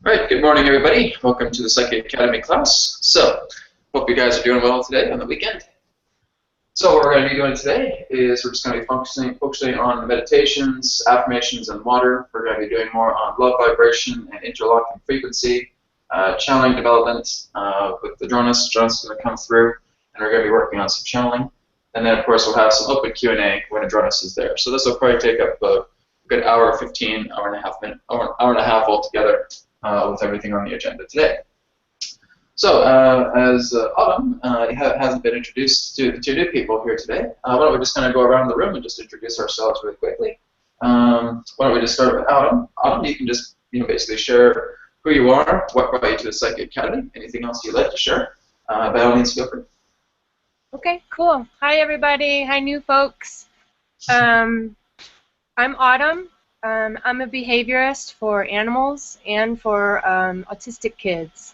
Right, good morning everybody. Welcome to the Psychic Academy class. So, hope you guys are doing well today on the weekend. So what we're going to be doing today is we're just going to be focusing on meditations, affirmations, and water. We're going to be doing more on love vibration and interlocking frequency, channeling development with Adronis. Adronis is going to come through, and we're going to be working on some channeling. And then, of course, we'll have some open Q&A when Adronis is there. So this will probably take up about a good hour, 15, hour and a half minute, hour and a half altogether with everything on the agenda today. So, as Autumn hasn't been introduced to the two new people here today, why don't we just kind of go around the room and just introduce ourselves really quickly. Why don't we just start with Autumn? Autumn, you can just basically share who you are, what brought you to the Psychic Academy, anything else you'd like to share. By all means, feel free. Okay, cool. Hi, everybody. Hi, new folks. I'm Autumn. I'm a behaviorist for animals and for autistic kids.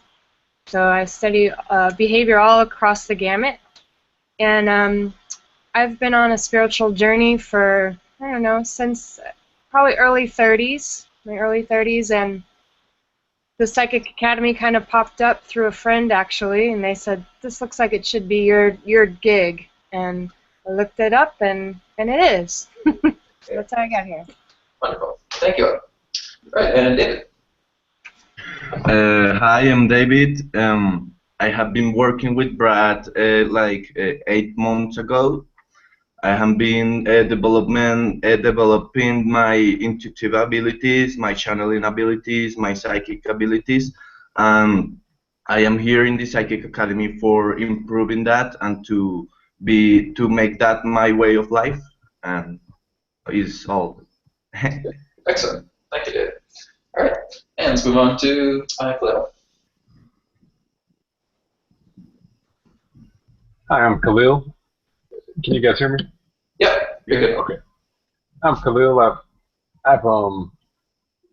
So I study behavior all across the gamut. And I've been on a spiritual journey for, I don't know, since probably early 30s, my early 30s, and the Psychic Academy kind of popped up through a friend, actually, and they said, this looks like it should be your gig. And I looked it up, and it is. So that's how I got here. Wonderful. Thank you. All right, and David. Hi, I'm David. I have been working with Brad 8 months ago. I have been developing my intuitive abilities, my channeling abilities, my psychic abilities. I am here in the Psychic Academy for improving that and to make that my way of life. And is all. Excellent. Thank you, David. All right, and let's move on to Khalil. Hi, I'm Khalil. Can you guys hear me? Yep, you're good. Okay. I'm Khalil. I've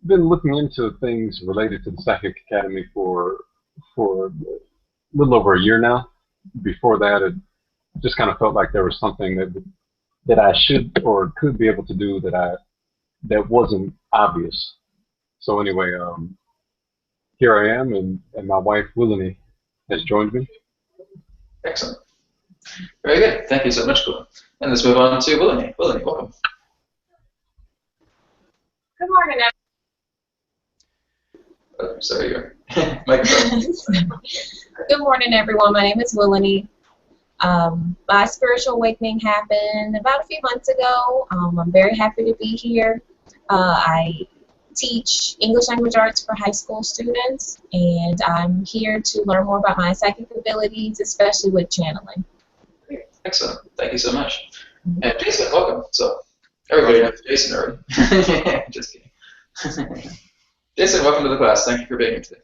been looking into things related to the Psychic Academy for a little over a year now. Before that, it just kind of felt like there was something that I should or could be able to do that wasn't obvious. So anyway, here I am, and my wife Willany has joined me. Excellent. Very good. Thank you so much, Khalil. And let's move on to Willany. Willany, welcome. Good morning, Oh, sorry, your microphone. Good morning, everyone. My name is Willany. My spiritual awakening happened about a few months ago. I'm very happy to be here. I teach English language arts for high school students, and I'm here to learn more about my psychic abilities, especially with channeling. Excellent. Thank you so much. And Jason, welcome. So, everybody knows Jason already. Just kidding. Jason, welcome to the class. Thank you for being here today.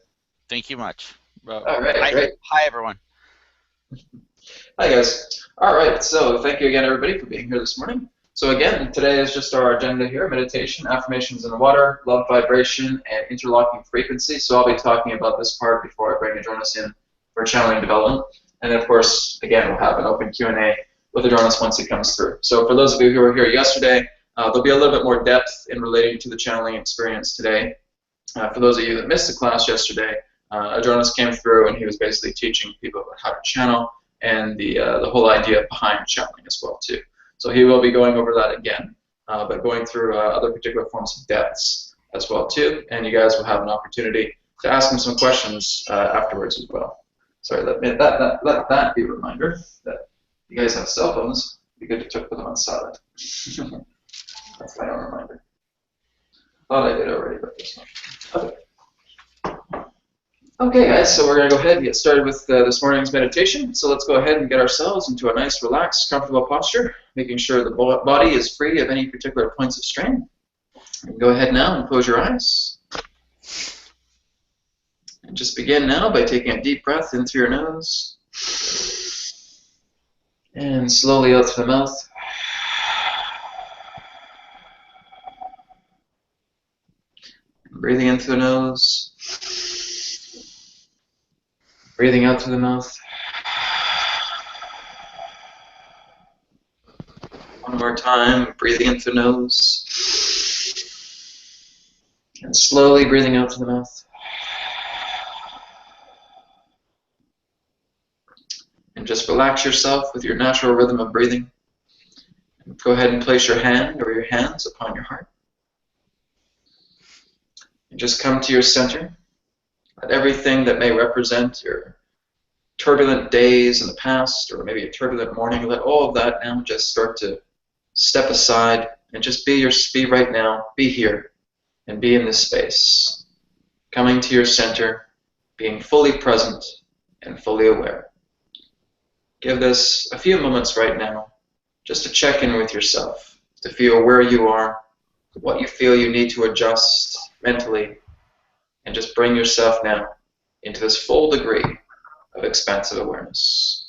Thank you much. All right, great. Hi, everyone. Hi, guys. All right, so thank you again, everybody, for being here this morning. So again, today is just our agenda here: meditation, affirmations in the water, love vibration, and interlocking frequency. So I'll be talking about this part before I bring Adronis in for channeling development. And then, of course, again, we'll have an open Q&A with Adronis once he comes through. So for those of you who were here yesterday, there'll be a little bit more depth in relating to the channeling experience today. For those of you that missed the class yesterday, Adronis came through and he was basically teaching people about how to channel and the whole idea behind channeling as well too. So he will be going over that again, but going through other particular forms of depths as well too, and you guys will have an opportunity to ask him some questions afterwards as well. Sorry, let that be a reminder that you guys have cell phones. It'd be good to put them on silent. That's my own reminder. Thought I did already, but this one. Okay. Okay, guys, so we're going to go ahead and get started with this morning's meditation. So let's go ahead and get ourselves into a nice, relaxed, comfortable posture, making sure the body is free of any particular points of strain. You can go ahead now and close your eyes. And just begin now by taking a deep breath in through your nose. And slowly out through the mouth. Breathing in through the nose. Breathing out through the mouth. One more time, breathing in through the nose. And slowly breathing out through the mouth. just relax yourself with your natural rhythm of breathing. And go ahead and place your hand or your hands upon your heart. And just come to your center. Let everything that may represent your turbulent days in the past, or maybe a turbulent morning, let all of that now just start to step aside and just be right now, be here, and be in this space. Coming to your center, being fully present and fully aware. Give this a few moments right now, just to check in with yourself, to feel where you are, what you feel you need to adjust mentally, and just bring yourself now into this full degree of expansive awareness.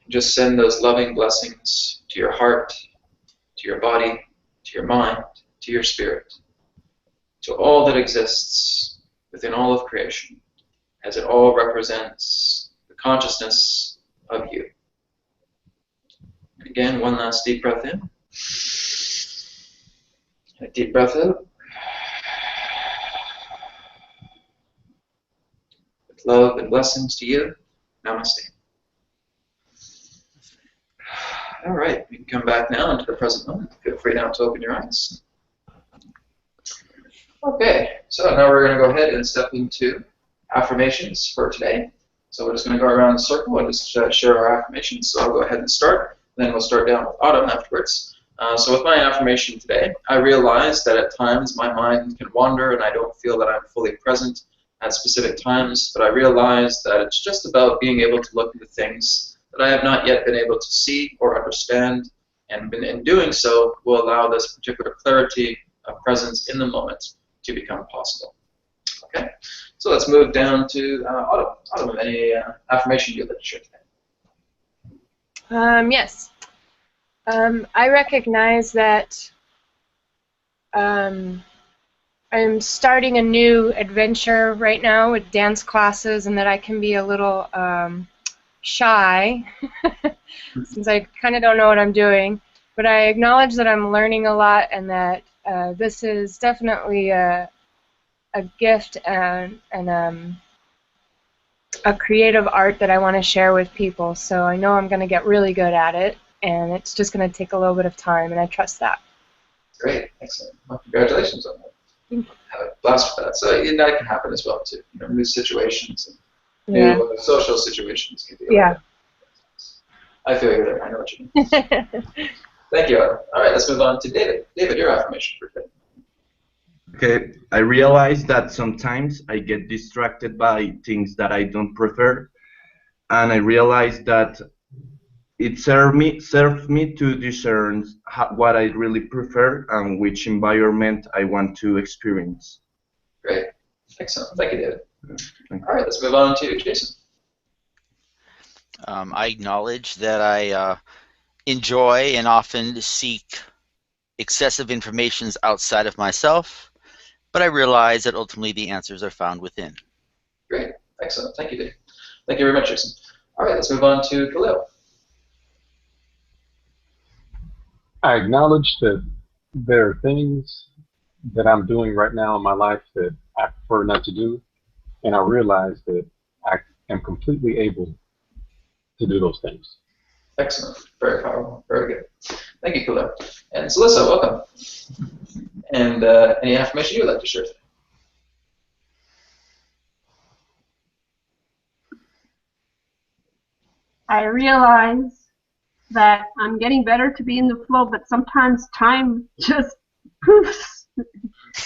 Just send those loving blessings to your heart, to your body, to your mind, to your spirit, to all that exists within all of creation, as it all represents the consciousness of you. And again, one last deep breath in. And a deep breath out. With love and blessings to you, namaste. All right, we can come back now into the present moment. Feel free now to open your eyes. Okay, so now we're going to go ahead and step into affirmations for today. So we're just going to go around the circle and just share our affirmations. So I'll go ahead and start. Then we'll start down with Autumn afterwards. So with my affirmation today, I realize that at times my mind can wander and I don't feel that I'm fully present at specific times, but I realize that it's just about being able to look into things that I have not yet been able to see or understand, and in doing so will allow this particular clarity of presence in the moment to become possible. Okay, so let's move down to Autumn. Autumn, any affirmation you'd like to share today? Yes. I recognize that I'm starting a new adventure right now with dance classes, and that I can be a little shy since I kind of don't know what I'm doing, but I acknowledge that I'm learning a lot, and that this is definitely a gift and a creative art that I want to share with people. So I know I'm going to get really good at it, and it's just going to take a little bit of time, and I trust that. Great, excellent. Well, congratulations on that. Have a blast with that. So that can happen as well too. You know, new situations. And new social situations can be I feel you there. I know what you mean. Thank you, Adam. All right, let's move on to David. David, your affirmation for today. Okay, I realize that sometimes I get distracted by things that I don't prefer, and I realize that it served me to discern what I really prefer and which environment I want to experience. Great. Excellent. Thank you, David. All right, let's move on to Jason. I acknowledge that I enjoy and often seek excessive information outside of myself, but I realize that ultimately the answers are found within. Great. Excellent. Thank you, Dave. Thank you very much, Jason. All right, let's move on to Khalil. I acknowledge that there are things that I'm doing right now in my life that I prefer not to do, and I realize that I am completely able to do those things. Excellent. Very powerful. Very good. Thank you, Khalil. And Celissa, welcome. And any affirmation you would like to share today? I realize that I'm getting better to be in the flow, but sometimes time just poofs,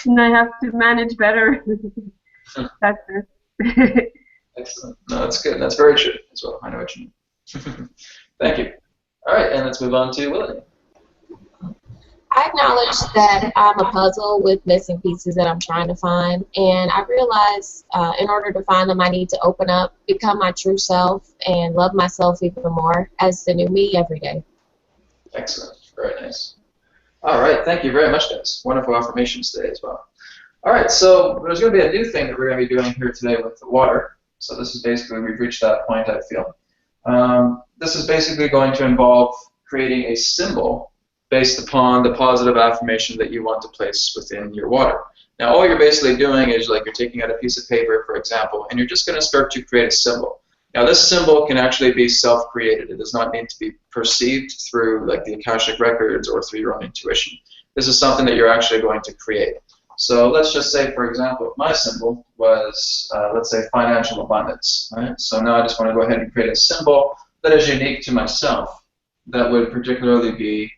and I have to manage better. That's it. Excellent. No, that's good. That's very true as well. I know what you mean. Thank you. All right, and let's move on to Willie. I acknowledge that I'm a puzzle with missing pieces that I'm trying to find, and I realize in order to find them, I need to open up, become my true self, and love myself even more as the new me every day. Excellent. Very nice. All right, thank you very much, guys. Wonderful affirmations today as well. All right, so there's going to be a new thing that we're going to be doing here today with the water. So this is basically, we've reached that point, I feel. This is basically going to involve creating a symbol based upon the positive affirmation that you want to place within your water. Now, all you're basically doing is like you're taking out a piece of paper, for example, and you're just going to start to create a symbol. Now, this symbol can actually be self-created. It does not need to be perceived through like the Akashic records or through your own intuition. This is something that you're actually going to create. So let's just say, for example, if my symbol was, let's say, financial abundance. Right? So now I just want to go ahead and create a symbol that is unique to myself that would particularly be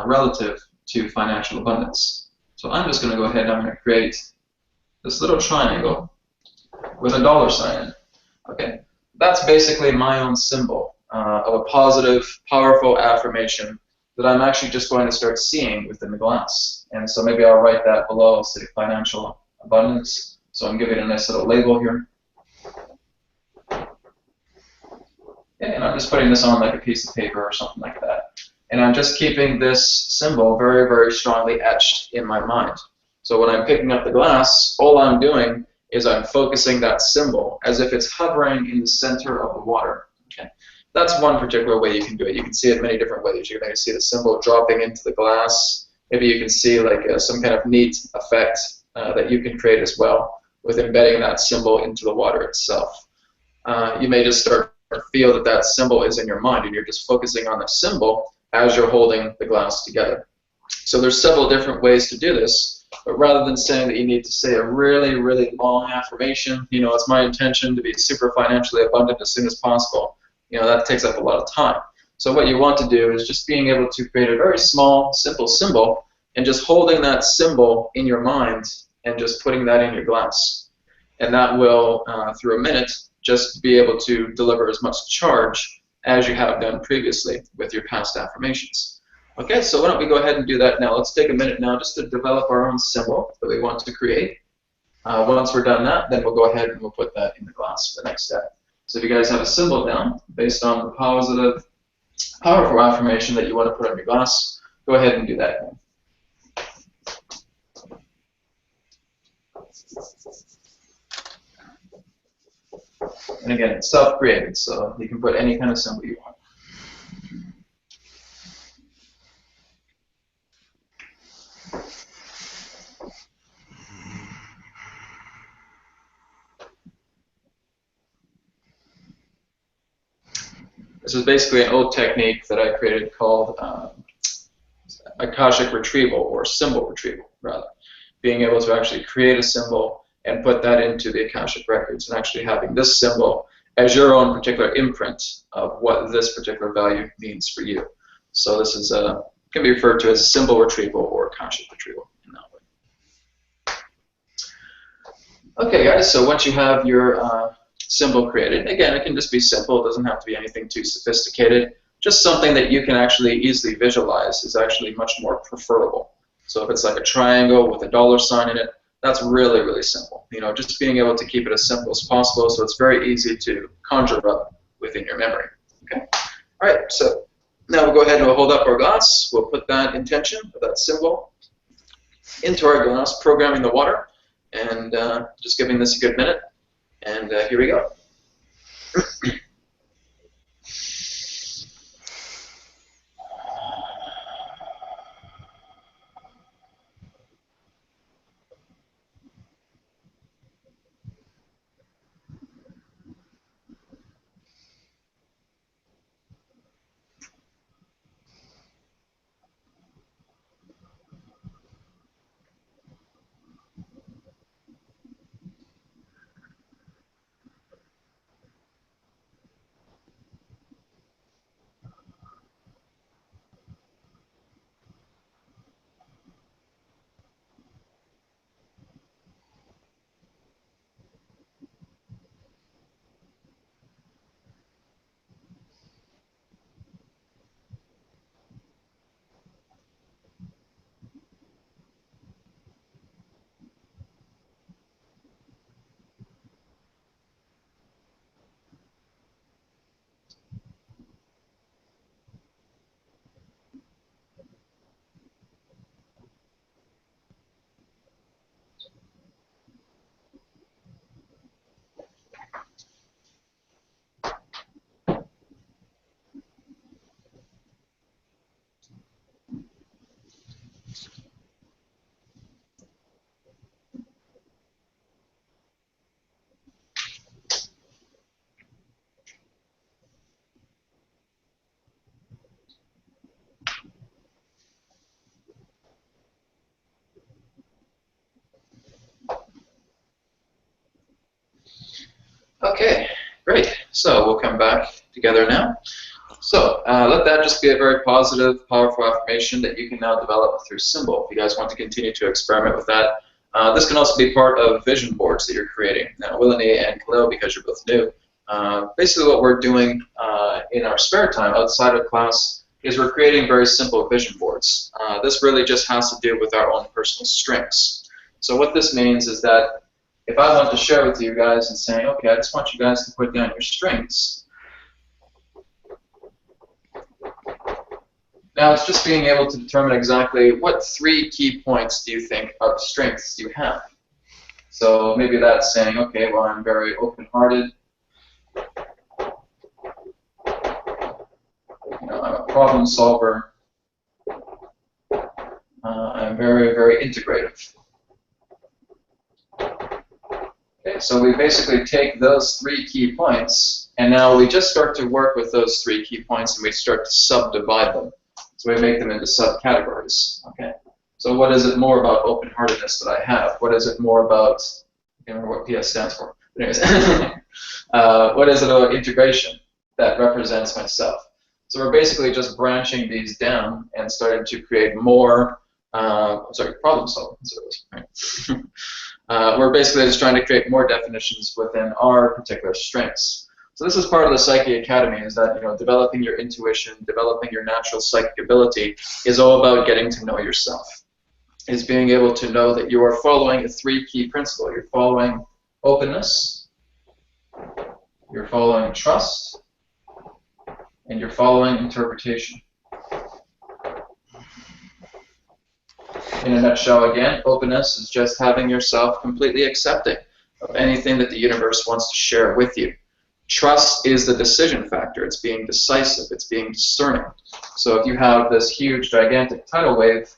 relative to financial abundance. So I'm just going to go ahead and I'm going to create this little triangle with a $ sign in it. Okay, that's basically my own symbol of a positive, powerful affirmation that I'm actually just going to start seeing within the glass. And so maybe I'll write that below, say financial abundance. So I'm giving it a nice little label here. Okay, and I'm just putting this on like a piece of paper or something like that. And I'm just keeping this symbol very, very strongly etched in my mind. So when I'm picking up the glass, all I'm doing is I'm focusing that symbol as if it's hovering in the center of the water. Okay, that's one particular way you can do it. You can see it many different ways. You're going to see the symbol dropping into the glass. Maybe you can see like some kind of neat effect that you can create as well with embedding that symbol into the water itself. You may just start to feel that that symbol is in your mind, and you're just focusing on the symbol as you're holding the glass together. So there's several different ways to do this, but rather than saying that you need to say a really, really long affirmation, you know, it's my intention to be super financially abundant as soon as possible, you know, that takes up a lot of time. So what you want to do is just being able to create a very small, simple symbol and just holding that symbol in your mind and just putting that in your glass. And that will, through a minute, just be able to deliver as much charge as you have done previously with your past affirmations. Okay, so why don't we go ahead and do that now. Let's take a minute now just to develop our own symbol that we want to create. Once we're done that, then we'll go ahead and we'll put that in the glass for the next step. So if you guys have a symbol down based on the positive, powerful affirmation that you want to put on your glass, go ahead and do that now. And again, it's self-created, so you can put any kind of symbol you want. This is basically an old technique that I created called Akashic retrieval, or symbol retrieval, rather. Being able to actually create a symbol and put that into the Akashic records, and actually having this symbol as your own particular imprint of what this particular value means for you. So this is can be referred to as a symbol retrieval or Akashic retrieval in that way. Okay, guys, so once you have your symbol created, again, it can just be simple. It doesn't have to be anything too sophisticated. Just something that you can actually easily visualize is actually much more preferable. So if it's like a triangle with a $ sign in it, that's really, really simple. You know, just being able to keep it as simple as possible, so it's very easy to conjure up within your memory. Okay. All right. So now we'll go ahead and we'll hold up our glass. We'll put that intention, or that symbol, into our glass, programming the water, and just giving this a good minute. And here we go. Okay, great. So we'll come back together now. So let that just be a very positive, powerful affirmation that you can now develop through symbol. If you guys want to continue to experiment with that, this can also be part of vision boards that you're creating. Now, Willany and Khalil, because you're both new, basically what we're doing in our spare time outside of class is we're creating very simple vision boards. This really just has to do with our own personal strengths. So what this means is that if I want to share with you guys and saying, okay, I just want you guys to put down your strengths. Now it's just being able to determine exactly what 3 key points do you think of strengths you have. So maybe that's saying, okay, well, I'm very open-hearted. I'm a problem solver. I'm very, very integrative. Okay, so we basically take those 3 key points, and now we just start to work with those 3 key points, and we start to subdivide them. So we make them into subcategories. Okay. So what is it more about open-heartedness that I have? What is it more about? I can't remember what PS stands for. But anyways, what is it about integration that represents myself? So we're basically just branching these down and starting to create more. Problem solving. Right? We're basically just trying to create more definitions within our particular strengths. So this is part of the Psyche Academy, is that, developing your intuition, developing your natural psychic ability is all about getting to know yourself. Is being able to know that you are following a 3 key principle. You're following openness, you're following trust, and you're following interpretation. In a nutshell, again, openness is just having yourself completely accepting of anything that the universe wants to share with you. Trust is the decision factor. It's being decisive. It's being discerning. So if you have this huge, gigantic tidal wave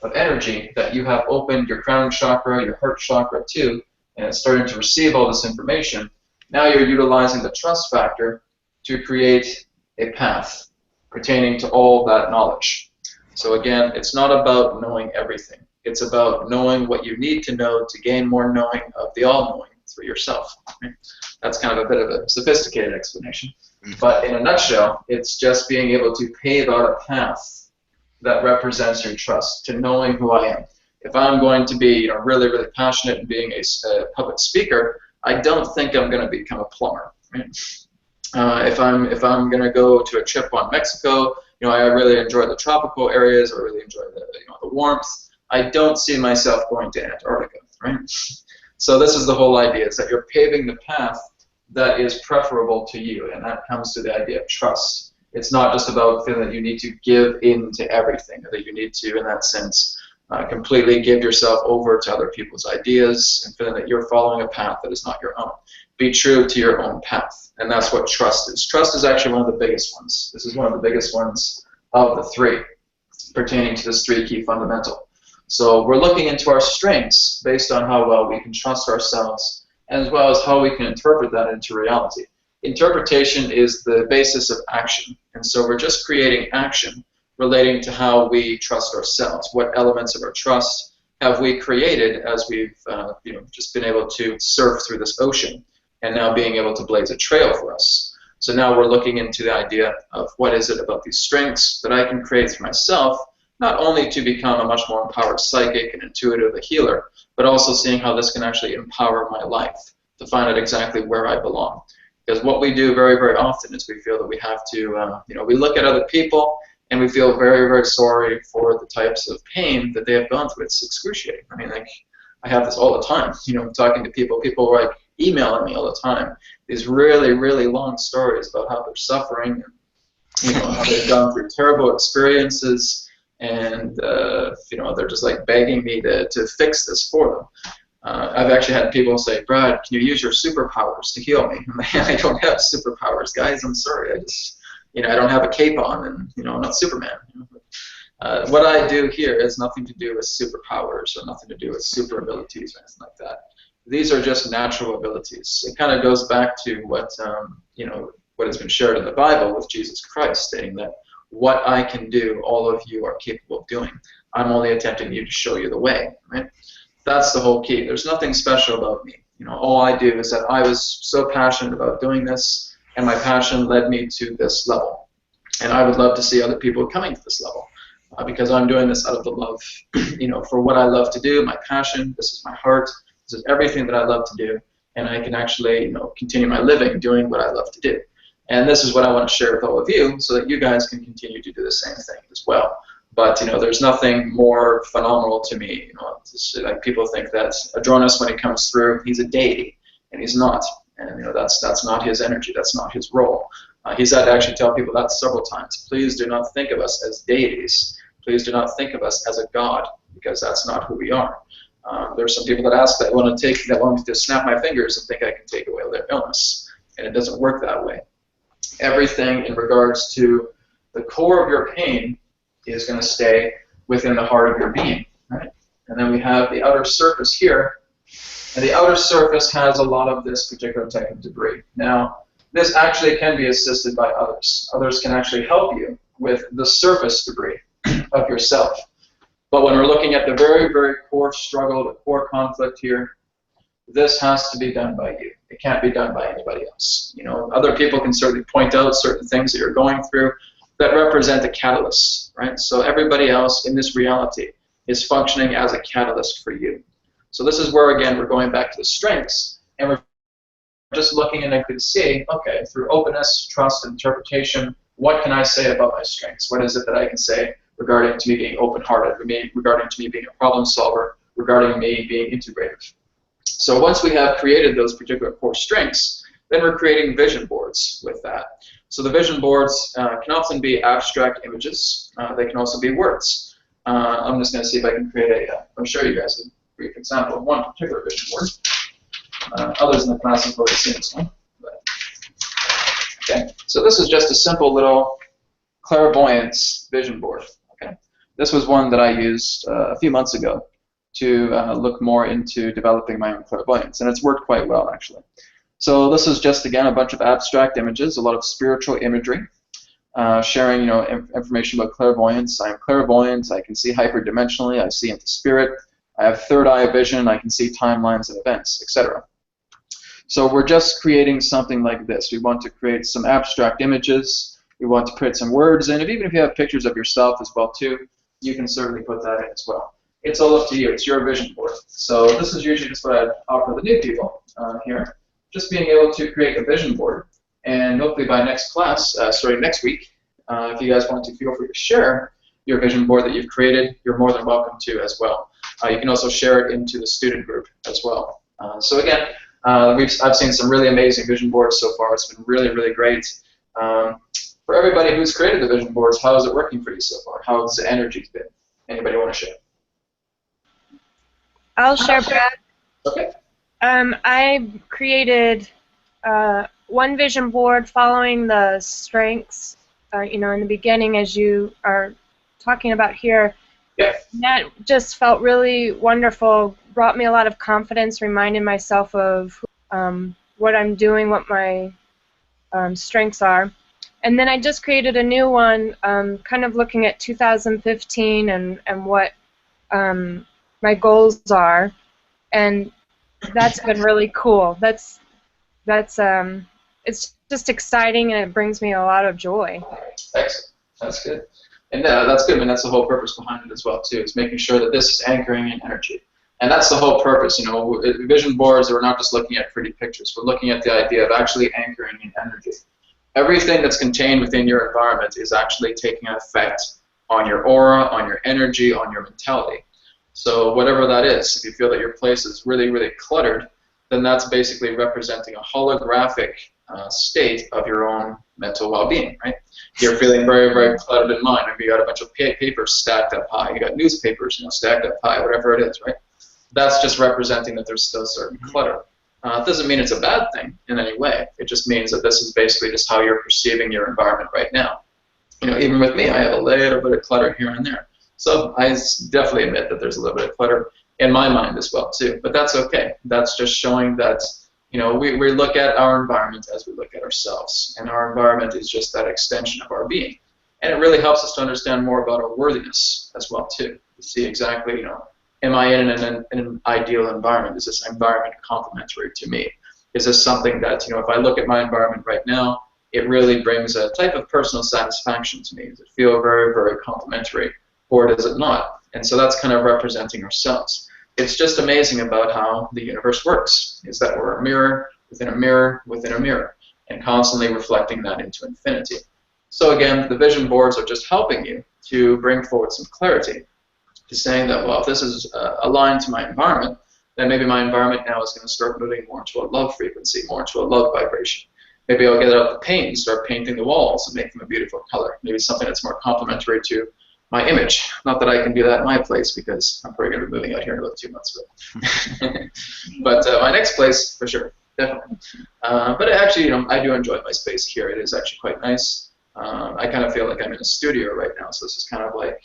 of energy that you have opened your crown chakra, your heart chakra too, and it's starting to receive all this information, now you're utilizing the trust factor to create a path pertaining to all that knowledge. So again, it's not about knowing everything. It's about knowing what you need to know to gain more knowing of the all-knowing through yourself. That's kind of a bit of a sophisticated explanation. But in a nutshell, it's just being able to pave out a path that represents your trust, to knowing who I am. If I'm going to be really, really passionate in being a public speaker, I don't think I'm going to become a plumber. Right? If I'm going to go to a trip on Mexico, I really enjoy the tropical areas. I really enjoy the warmth. I don't see myself going to Antarctica, right? So this is the whole idea, is that you're paving the path that is preferable to you, and that comes to the idea of trust. It's not just about feeling that you need to give in to everything, or that you need to, in that sense, completely give yourself over to other people's ideas, and feeling that you're following a path that is not your own. Be true to your own path, and that's what trust is. Trust is actually one of the biggest ones. This is one of the biggest ones of the 3, pertaining to this 3 key fundamental. So we're looking into our strengths based on how well we can trust ourselves, as well as how we can interpret that into reality. Interpretation is the basis of action, and so we're just creating action relating to how we trust ourselves. What elements of our trust have we created as we've just been able to surf through this ocean, and now being able to blaze a trail for us. So now we're looking into the idea of what is it about these strengths that I can create for myself, not only to become a much more empowered psychic and intuitive a healer, but also seeing how this can actually empower my life to find out exactly where I belong. Because what we do very, very often is we feel that we have to, we look at other people and we feel very, very sorry for the types of pain that they have gone through. It's excruciating. I mean, I have this all the time. I'm talking to people are emailing me all the time. These really, really long stories about how they're suffering, and, how they've gone through terrible experiences, and they're just begging me to fix this for them. I've actually had people say, Brad, can you use your superpowers to heal me? I don't have superpowers, guys. I'm sorry. I just, I don't have a cape on, and I'm not Superman. What I do here has nothing to do with superpowers or nothing to do with super abilities or anything like that. These are just natural abilities. It kind of goes back to what what has been shared in the Bible with Jesus Christ, stating that what I can do, all of you are capable of doing. I'm only attempting to show you the way. Right? That's the whole key. There's nothing special about me. You know, all I do is that I was so passionate about doing this, and my passion led me to this level. And I would love to see other people coming to this level, because I'm doing this out of the love, you know, for what I love to do, my passion. This is my heart. This is everything that I love to do, and I can actually, you know, continue my living doing what I love to do. And this is what I want to share with all of you, so that you guys can continue to do the same thing as well. But you know, there's nothing more phenomenal to me. You know, it's like people think that Adronis, when he comes through, he's a deity, and he's not. And you know, that's not his energy. That's not his role. He's had to actually tell people that several times. Please do not think of us as deities. Please do not think of us as a god, because that's not who we are. There's some people that ask that want me to snap my fingers and think I can take away their illness, and it doesn't work that way. Everything in regards to the core of your pain is going to stay within the heart of your being, right? And then we have the outer surface here, and the outer surface has a lot of this particular type of debris. Now, this actually can be assisted by others. Others can actually help you with the surface debris of yourself. But when we're looking at the very, very core struggle, the core conflict here, this has to be done by you. It can't be done by anybody else. You know, other people can certainly point out certain things that you're going through that represent a catalyst, right? So everybody else in this reality is functioning as a catalyst for you. So this is where, again, we're going back to the strengths, and we're just looking and I could see, okay, through openness, trust, and interpretation, what can I say about my strengths? What is it that I can say regarding to me being open-hearted, regarding to me being a problem solver, regarding me being integrative? So once we have created those particular core strengths, then we're creating vision boards with that. So the vision boards can often be abstract images. They can also be words. I'm just going to see if I can create I'll show you guys a brief example of one particular vision board. Others in the class have already seen this one. But, okay, so this is just a simple little clairvoyance vision board. Okay, this was one that I used a few months ago to look more into developing my own clairvoyance, and it's worked quite well actually. So this is just again a bunch of abstract images, a lot of spiritual imagery, sharing information about clairvoyance. I am clairvoyant. I can see hyperdimensionally. I see into spirit. I have third eye vision. I can see timelines and events, etc. So we're just creating something like this. We want to create some abstract images. We want to put some words in it. Even if you have pictures of yourself as well too, you can certainly put that in as well. It's all up to you. It's your vision board. So this is usually just what I offer the new people here. Just being able to create a vision board. And hopefully by next class, starting next week, if you guys want to, feel free to share your vision board that you've created. You're more than welcome to as well. You can also share it into the student group as well. So again, I've seen some really amazing vision boards so far. It's been really, really great. For everybody who's created the vision boards, how is it working for you so far? How's the energy been? Anybody want to share? I'll share, Brad. Okay. I created one vision board following the strengths, in the beginning, as you are talking about here. Yeah. That just felt really wonderful, brought me a lot of confidence, reminding myself of what I'm doing, what my strengths are. And then I just created a new one, kind of looking at 2015 and what my goals are, and that's been really cool. It's just exciting, and it brings me a lot of joy. Excellent. That's good. And that's good, and that's the whole purpose behind it as well, too, is making sure that this is anchoring in energy. And that's the whole purpose, vision boards, we're not just looking at pretty pictures. We're looking at the idea of actually anchoring in energy. Everything that's contained within your environment is actually taking an effect on your aura, on your energy, on your mentality. So whatever that is, if you feel that your place is really, really cluttered, then that's basically representing a holographic state of your own mental well-being, right? You're feeling very, very cluttered in mind. Maybe you got a bunch of papers stacked up high. You got newspapers, stacked up high, whatever it is, right? That's just representing that there's still certain clutter. It doesn't mean it's a bad thing in any way. It just means that this is basically just how you're perceiving your environment right now. Even with me, I have a little bit of clutter here and there. So I definitely admit that there's a little bit of clutter in my mind as well too. But that's okay. That's just showing that we look at our environment as we look at ourselves, and our environment is just that extension of our being. And it really helps us to understand more about our worthiness as well too. To see exactly Am I in an ideal environment? Is this environment complementary to me? Is this something that, if I look at my environment right now, it really brings a type of personal satisfaction to me? Does it feel very, very complementary, or does it not? And so that's kind of representing ourselves. It's just amazing about how the universe works, is that we're a mirror within a mirror within a mirror, and constantly reflecting that into infinity. So again, the vision boards are just helping you to bring forward some clarity, to saying that, well, if this is aligned to my environment, then maybe my environment now is going to start moving more into a love frequency, more into a love vibration. Maybe I'll get out the paint and start painting the walls and make them a beautiful color. Maybe something that's more complementary to my image. Not that I can do that in my place, because I'm probably going to be moving out here in about 2 months. But my next place, for sure, definitely. But actually, I do enjoy my space here. It is actually quite nice. I kind of feel like I'm in a studio right now, so this is kind of like,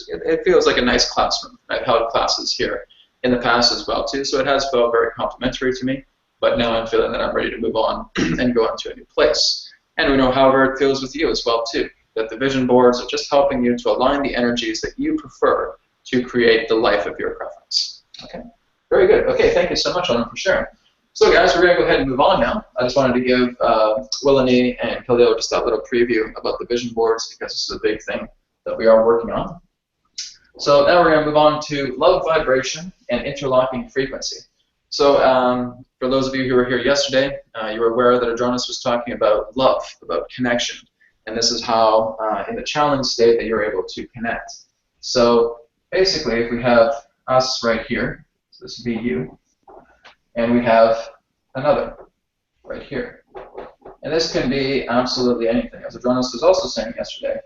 it feels like a nice classroom. I've held classes here in the past as well, too, so it has felt very complimentary to me. But now I'm feeling that I'm ready to move on and go into a new place. And we know, however, it feels with you as well, too, that the vision boards are just helping you to align the energies that you prefer to create the life of your preference. Okay, very good. Okay, thank you so much, Ellen, for sharing. So, guys, we're going to go ahead and move on now. I just wanted to give Willany and Khalil just that little preview about the vision boards, because this is a big thing that we are working on. So now we're going to move on to love vibration and interlocking frequency. So for those of you who were here yesterday, you were aware that Adronis was talking about love, about connection. And this is how, in the challenge state, that you're able to connect. So basically, if we have us right here, so this would be you, and we have another right here. And this can be absolutely anything. As Adronis was also saying yesterday,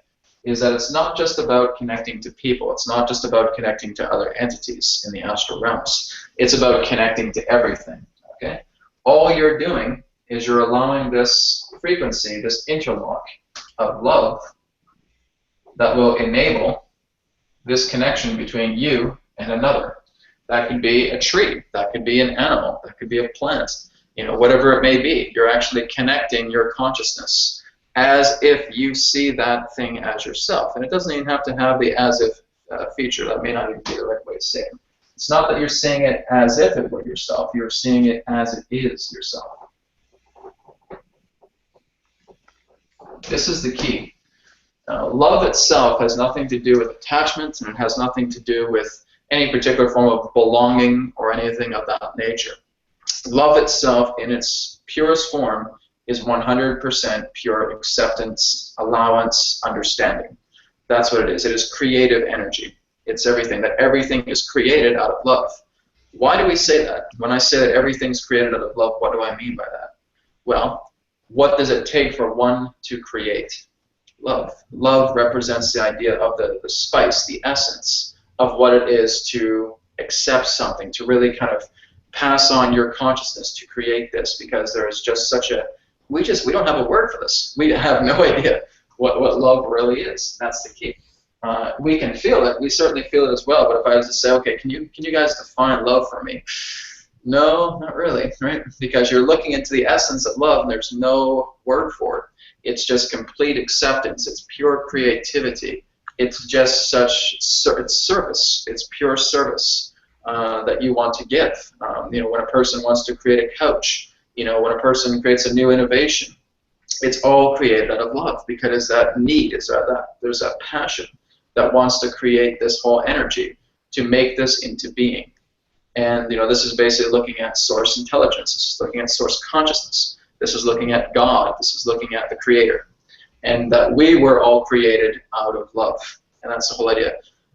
is that it's not just about connecting to people. It's not just about connecting to other entities in the astral realms. It's about connecting to everything. Okay? All you're doing is you're allowing this frequency, this interlock of love that will enable this connection between you and another. That could be a tree. That could be an animal. That could be a plant. Whatever it may be, you're actually connecting your consciousness as if you see that thing as yourself. And it doesn't even have to have the as if feature. That may not even be the right way to say it. It's not that you're seeing it as if it were yourself. You're seeing it as it is yourself. This is the key. Love itself has nothing to do with attachment, and it has nothing to do with any particular form of belonging or anything of that nature. Love itself, in its purest form, is 100% pure acceptance, allowance, understanding. That's what it is. It is creative energy. It's everything. That everything is created out of love. Why do we say that? When I say that everything's created out of love, what do I mean by that? Well, what does it take for one to create? Love. Love represents the idea of the spice, the essence of what it is to accept something, to really kind of pass on your consciousness to create this, because there is just such a, we don't have a word for this. We have no idea what love really is. That's the key. We can feel it. We certainly feel it as well. But if I was to say, okay, can you guys define love for me? No, not really, right? Because you're looking into the essence of love, and there's no word for it. It's just complete acceptance. It's pure creativity. It's just it's service. It's pure service that you want to give. When a person wants to create a couch, when a person creates a new innovation, it's all created out of love, because that need is there's that passion that wants to create this whole energy to make this into being. And this is basically looking at source intelligence. This is looking at source consciousness. This is looking at God. This is looking at the Creator. And that we were all created out of love. And that's the whole idea.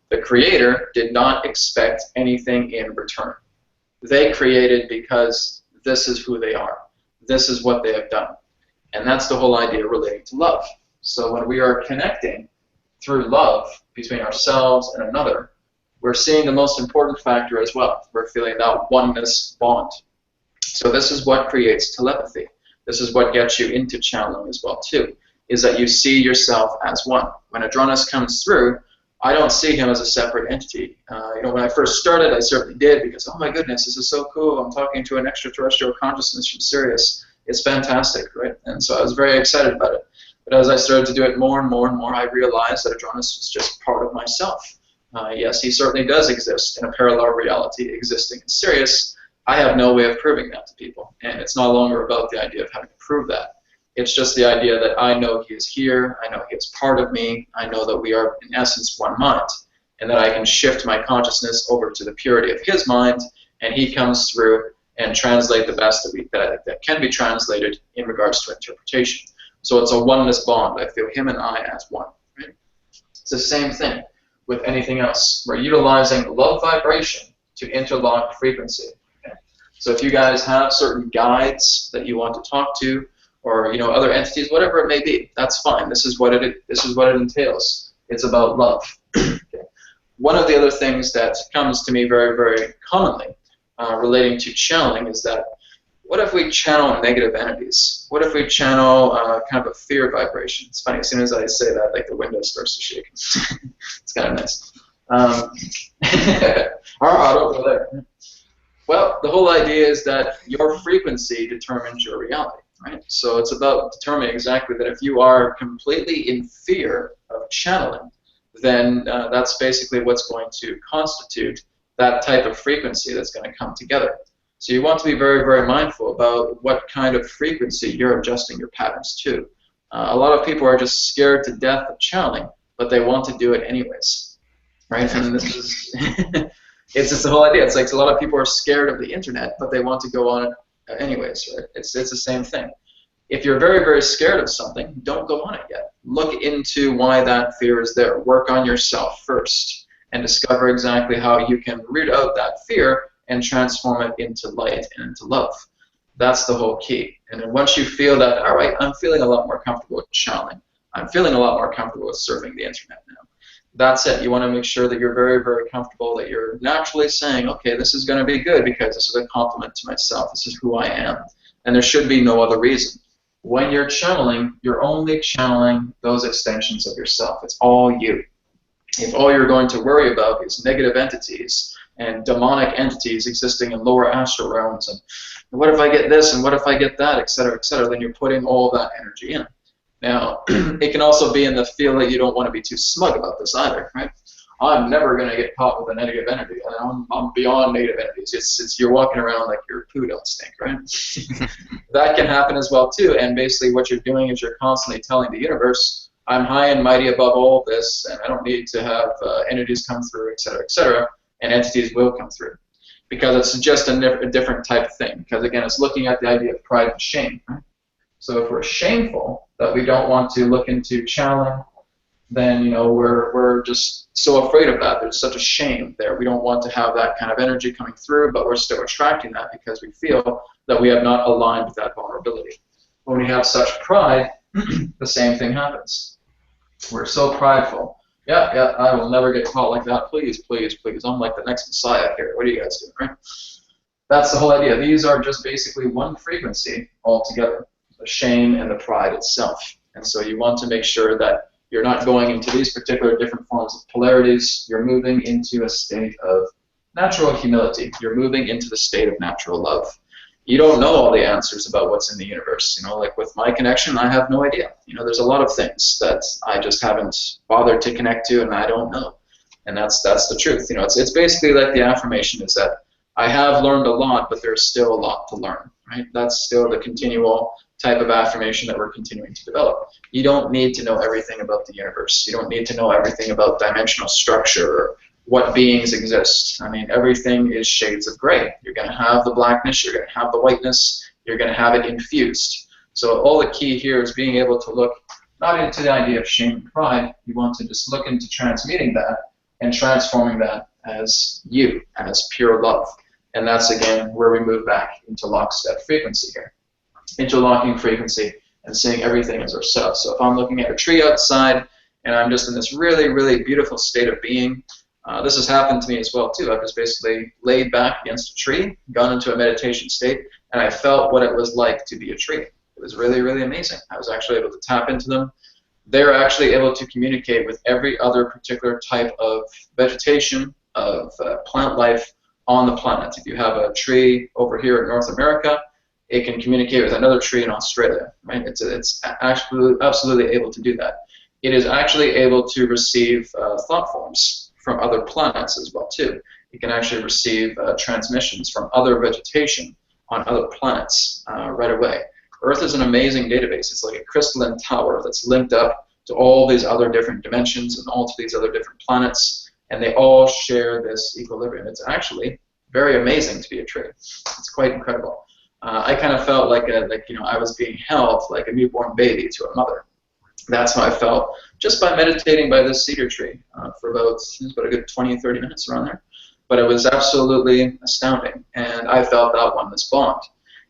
The Creator did not expect anything in return. They created because this is who they are. This is what they have done. And that's the whole idea relating to love. So when we are connecting through love between ourselves and another, we're seeing the most important factor as well. We're feeling that oneness bond. So this is what creates telepathy. This is what gets you into channeling as well too, is that you see yourself as one. When Adronis comes through, I don't see him as a separate entity. When I first started, I certainly did, because, oh my goodness, this is so cool. I'm talking to an extraterrestrial consciousness from Sirius. It's fantastic, right? And so I was very excited about it. But as I started to do it more and more and more, I realized that Adronis was just part of myself. Yes, he certainly does exist in a parallel reality existing in Sirius. I have no way of proving that to people, and it's no longer about the idea of having to prove that. It's just the idea that I know he is here, I know he is part of me, I know that we are in essence one mind, and that I can shift my consciousness over to the purity of his mind, and he comes through and translate the best that can be translated in regards to interpretation. So it's a oneness bond. I feel him and I as one. Right? It's the same thing with anything else. We're utilizing love vibration to interlock frequency. Okay? So if you guys have certain guides that you want to talk to, or other entities, whatever it may be, that's fine. This is what it entails. It's about love. Okay? One of the other things that comes to me very, very commonly relating to channeling is that, what if we channel negative entities? What if we channel kind of a fear vibration? It's funny, as soon as I say that, like the window starts to shake. It's kind of nice. Don't go there. Well, the whole idea is that your frequency determines your reality, right? So it's about determining exactly that if you are completely in fear of channeling, then that's basically what's going to constitute that type of frequency that's going to come together. So you want to be very, very mindful about what kind of frequency you're adjusting your patterns to. A lot of people are just scared to death of channeling, but they want to do it anyways, right? And this is it's just the whole idea. It's like a lot of people are scared of the internet, but they want to go on it anyways, right? It's the same thing. If you're very, very scared of something, don't go on it yet. Look into why that fear is there. Work on yourself first and discover exactly how you can root out that fear and transform it into light and into love. That's the whole key. And then once you feel that, all right, I'm feeling a lot more comfortable with channeling. I'm feeling a lot more comfortable with surfing the internet now. That's it. You want to make sure that you're very, very comfortable, that you're naturally saying, okay, this is going to be good because this is a compliment to myself. This is who I am. And there should be no other reason. When you're channeling, you're only channeling those extensions of yourself. It's all you. If all you're going to worry about is negative entities and demonic entities existing in lower astral realms, and what if I get this and what if I get that, etc., then you're putting all that energy in. Now, it can also be in the feel that you don't want to be too smug about this either, right? I'm never going to get caught with a negative entity. I'm beyond negative entities. It's you're walking around like your poo don't stink, right? That can happen as well too. And basically, what you're doing is you're constantly telling the universe, I'm high and mighty above all this, and I don't need to have entities come through, etc., and entities will come through. Because it's just a different type of thing. Because again, it's looking at the idea of pride and shame. Right? So if we're shameful that we don't want to look into channeling, then we're just so afraid of that. There's such a shame there. We don't want to have that kind of energy coming through, but we're still attracting that because we feel that we have not aligned with that vulnerability. When we have such pride, the same thing happens. We're so prideful. Yeah, I will never get caught like that. Please, please, please. I'm like the next Messiah here. What are you guys doing, right? That's the whole idea. These are just basically one frequency altogether, the shame and the pride itself. And so you want to make sure that you're not going into these particular different forms of polarities. You're moving into a state of natural humility. You're moving into the state of natural love. You don't know all the answers about what's in the universe. Like with my connection, I have no idea. There's a lot of things that I just haven't bothered to connect to, and I don't know. And that's the truth. It's basically like the affirmation is that I have learned a lot, but there's still a lot to learn. Right? That's still the continual type of affirmation that we're continuing to develop. You don't need to know everything about the universe. You don't need to know everything about dimensional structure or what beings exist. I mean, everything is shades of gray. You're going to have the blackness, you're going to have the whiteness, you're going to have it infused. So all the key here is being able to look not into the idea of shame and pride. You want to just look into transmuting that and transforming that as you, as pure love. And that's, again, where we move back into lockstep frequency here. Interlocking frequency and seeing everything as ourselves. So if I'm looking at a tree outside and I'm just in this really, really beautiful state of being, this has happened to me as well too. I've just basically laid back against a tree, gone into a meditation state, and I felt what it was like to be a tree. It was really, really amazing. I was actually able to tap into them. They're actually able to communicate with every other particular type of vegetation, of plant life on the planet. If you have a tree over here in North America, it can communicate with another tree in Australia, right? It's absolutely able to do that. It is actually able to receive thought forms from other planets as well too. It can actually receive transmissions from other vegetation on other planets right away. Earth is an amazing database. It's like a crystalline tower that's linked up to all these other different dimensions and all to these other different planets, and they all share this equilibrium. It's actually very amazing to be a tree. It's quite incredible. I kind of felt like I was being held like a newborn baby to a mother. That's how I felt just by meditating by this cedar tree for about a good 20, 30 minutes around there. But it was absolutely astounding, and I felt that oneness bond.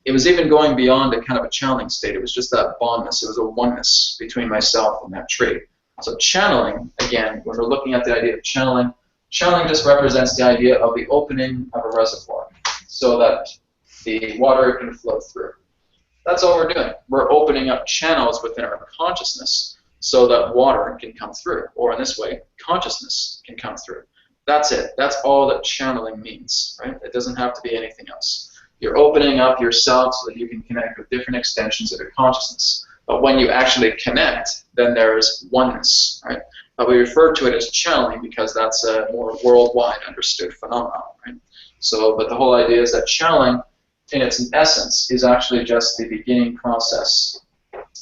It was even going beyond a kind of a channeling state. It was just that bondness. It was a oneness between myself and that tree. So channeling, again, when we're looking at the idea of channeling, channeling just represents the idea of the opening of a reservoir so that the water can flow through. That's all we're doing. We're opening up channels within our consciousness so that water can come through, or in this way, consciousness can come through. That's it. That's all that channeling means, right? It doesn't have to be anything else. You're opening up yourself so that you can connect with different extensions of your consciousness. But when you actually connect, then there's oneness, right? But we refer to it as channeling because that's a more worldwide understood phenomenon, right? So, but the whole idea is that channeling, in its essence, is actually just the beginning process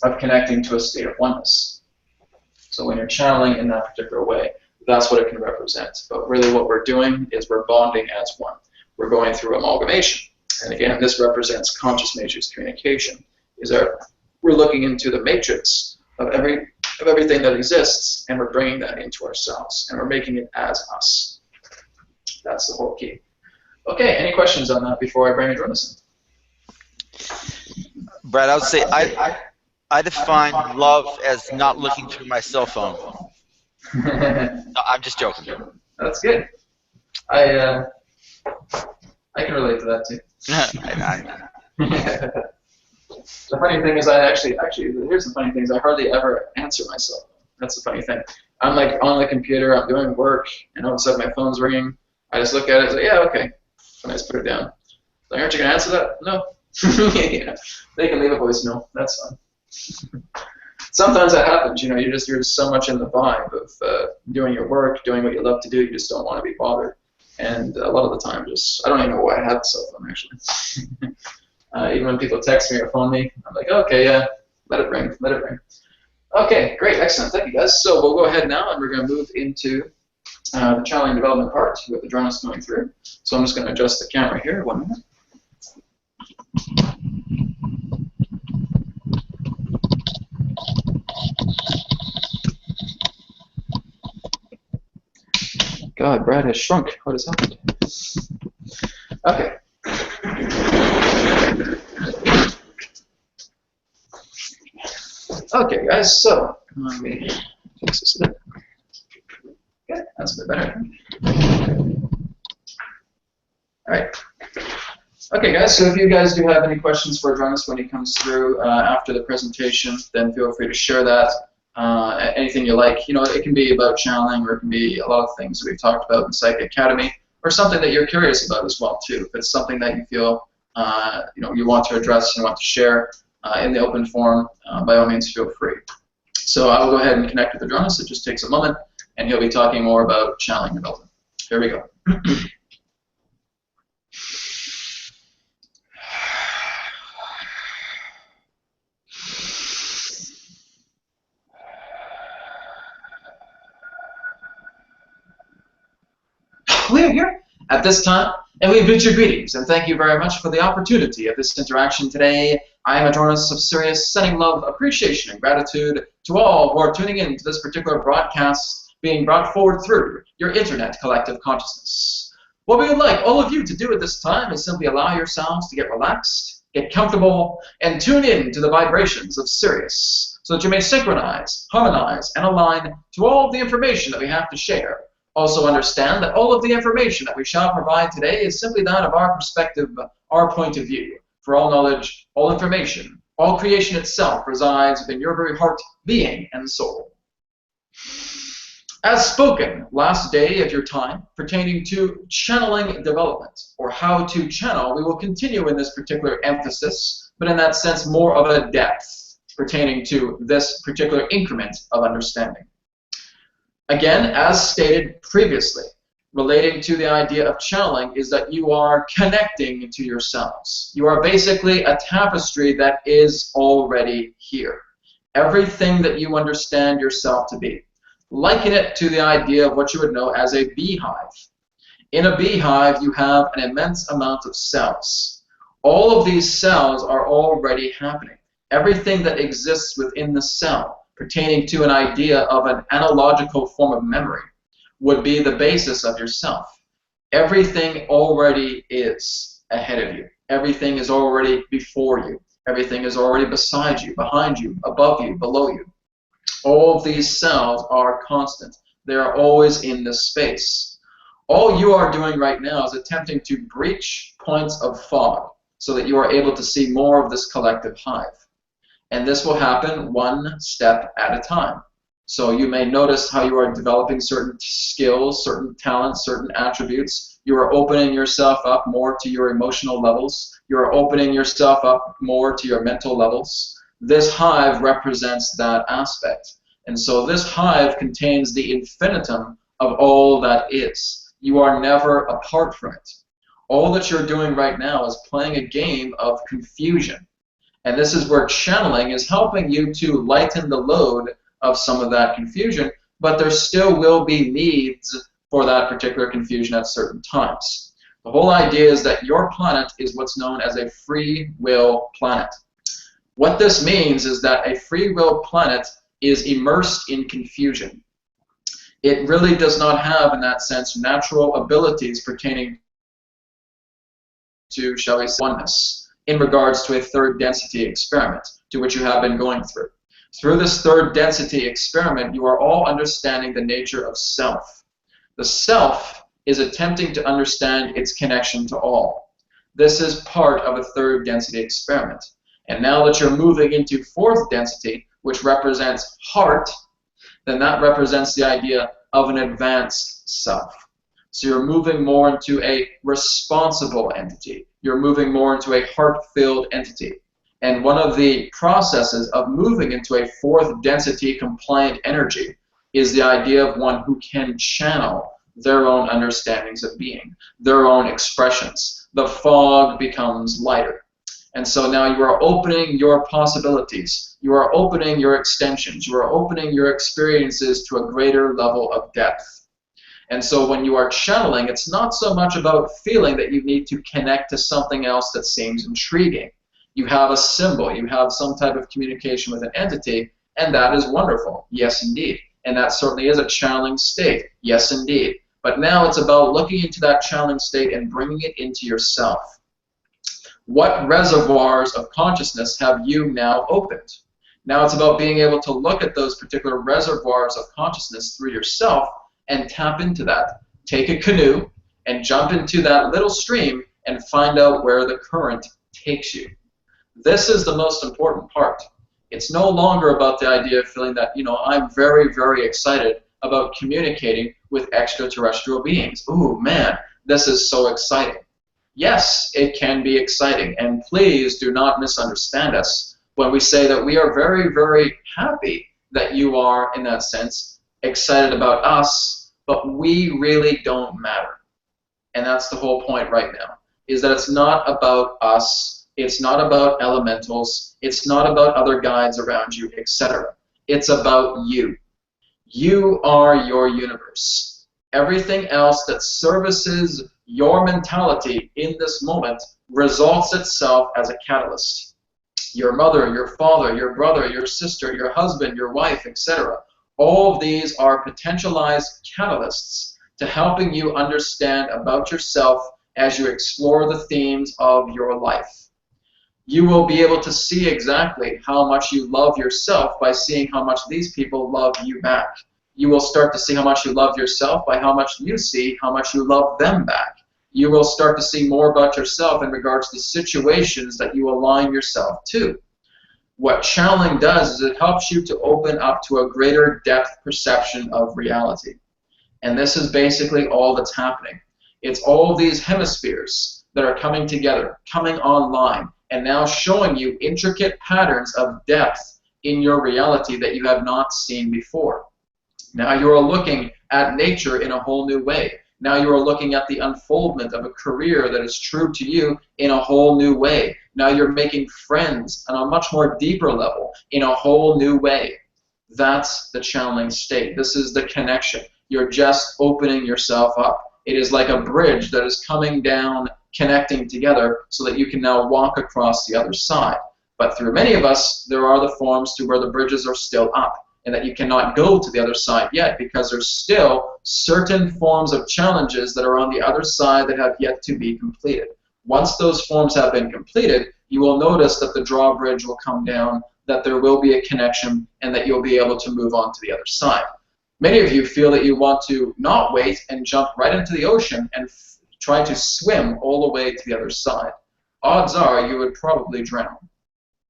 of connecting to a state of oneness. So when you're channeling in that particular way, that's what it can represent. But really what we're doing is we're bonding as one. We're going through amalgamation. And again, this represents conscious matrix communication. We're looking into the matrix of everything that exists, and we're bringing that into ourselves, and we're making it as us. That's the whole key. Okay, any questions on that before I bring Adronis in? Brad, I would say I define love as not looking through my cell phone. No, I'm just joking. That's good. I can relate to that too. The funny thing is, actually, here's the funny thing is I hardly ever answer my cell phone. That's the funny thing. I'm like on the computer, I'm doing work, and all of a sudden my phone's ringing. I just look at it and say, yeah, okay. And I just put it down. Like, aren't you going to answer that? No. Yeah. They can leave a voicemail. That's fine. Sometimes that happens. You know, you're just so much in the vibe of doing your work, doing what you love to do. You just don't want to be bothered. And a lot of the time, I don't even know why I have a cell phone, actually. Even when people text me or phone me, I'm like, okay, yeah, let it ring, let it ring. Okay, great, excellent, thank you guys. So we'll go ahead now, and we're going to move into the channeling development part with Adronis going through. So I'm just going to adjust the camera here, 1 minute. God, Brad has shrunk. What has happened? Okay. Okay, guys, so let me fix this a bit. Good, that's a bit better. Alright. Okay, guys, so if you guys do have any questions for Adronis when he comes through after the presentation, then feel free to share that. Anything you like. You know, it can be about channeling, or it can be a lot of things that we've talked about in Psychic Academy, or something that you're curious about as well, too. If it's something that you feel you want to address and want to share in the open forum, by all means, feel free. So I will go ahead and connect with Adronis. It just takes a moment, and he'll be talking more about channeling development. Here we go. We are here at this time, and we bid you greetings, and thank you very much for the opportunity of this interaction today. I am Adronis of Sirius, sending love, appreciation, and gratitude to all who are tuning in to this particular broadcast being brought forward through your internet collective consciousness. What we would like all of you to do at this time is simply allow yourselves to get relaxed, get comfortable, and tune in to the vibrations of Sirius so that you may synchronize, harmonize, and align to all of the information that we have to share. Also understand that all of the information that we shall provide today is simply that of our perspective, our point of view. For all knowledge, all information, all creation itself resides within your very heart, being, and soul. As spoken, last day of your time pertaining to channeling development, or how to channel, we will continue in this particular emphasis, but in that sense more of a depth pertaining to this particular increment of understanding. Again, as stated previously, relating to the idea of channeling is that you are connecting to yourselves. You are basically a tapestry that is already here. Everything that you understand yourself to be. Liken it to the idea of what you would know as a beehive. In a beehive, you have an immense amount of cells. All of these cells are already happening. Everything that exists within the cell pertaining to an idea of an analogical form of memory would be the basis of yourself. Everything already is ahead of you. Everything is already before you. Everything is already beside you, behind you, above you, below you. All of these cells are constant. They are always in this space. All you are doing right now is attempting to breach points of fog so that you are able to see more of this collective hive. And this will happen one step at a time. So you may notice how you are developing certain skills, certain talents, certain attributes. You are opening yourself up more to your emotional levels. You are opening yourself up more to your mental levels. This hive represents that aspect. And so this hive contains the infinitum of all that is. You are never apart from it. All that you're doing right now is playing a game of confusion. And this is where channeling is helping you to lighten the load of some of that confusion, but there still will be needs for that particular confusion at certain times. The whole idea is that your planet is what's known as a free will planet. What this means is that a free will planet is immersed in confusion. It really does not have, in that sense, natural abilities pertaining to, shall we say, oneness in regards to a third density experiment to which you have been going through. Through this third density experiment, you are all understanding the nature of self. The self is attempting to understand its connection to all. This is part of a third density experiment. And now that you're moving into fourth density, which represents heart, then that represents the idea of an advanced self. So you're moving more into a responsible entity. You're moving more into a heart-filled entity. And one of the processes of moving into a fourth density compliant energy is the idea of one who can channel their own understandings of being, their own expressions. The fog becomes lighter. And so now you are opening your possibilities. You are opening your extensions. You are opening your experiences to a greater level of depth. And so when you are channeling, it's not so much about feeling that you need to connect to something else that seems intriguing. You have a symbol, you have some type of communication with an entity, and that is wonderful. Yes, indeed. And that certainly is a channeling state. Yes, indeed. But now it's about looking into that channeling state and bringing it into yourself. What reservoirs of consciousness have you now opened? Now it's about being able to look at those particular reservoirs of consciousness through yourself and tap into that. Take a canoe and jump into that little stream and find out where the current takes you. This is the most important part. It's no longer about the idea of feeling that, I'm very, very excited about communicating with extraterrestrial beings. Ooh, man, this is so exciting. Yes, it can be exciting, and please do not misunderstand us when we say that we are very, very happy that you are, in that sense, excited about us, but we really don't matter. And that's the whole point right now, is that it's not about us. It's not about elementals. It's not about other guides around you, etc. It's about you. You are your universe. Everything else that services your mentality in this moment results itself as a catalyst. Your mother, your father, your brother, your sister, your husband, your wife, etc. All of these are potentialized catalysts to helping you understand about yourself as you explore the themes of your life. You will be able to see exactly how much you love yourself by seeing how much these people love you back. You will start to see how much you love yourself by how much you see how much you love them back. You will start to see more about yourself in regards to situations that you align yourself to. What channeling does is it helps you to open up to a greater depth perception of reality. And this is basically all that's happening. It's all of these hemispheres that are coming together, coming online, and now showing you intricate patterns of depth in your reality that you have not seen before. Now you are looking at nature in a whole new way. Now you are looking at the unfoldment of a career that is true to you in a whole new way. Now you're making friends on a much more deeper level in a whole new way. That's the channeling state. This is the connection. You're just opening yourself up. It is like a bridge that is coming down, connecting together so that you can now walk across the other side. But through many of us, there are the forms to where the bridges are still up, and that you cannot go to the other side yet because there's still certain forms of challenges that are on the other side that have yet to be completed. Once those forms have been completed, you will notice that the drawbridge will come down, that there will be a connection, and that you'll be able to move on to the other side. Many of you feel that you want to not wait and jump right into the ocean and try to swim all the way to the other side. Odds are you would probably drown.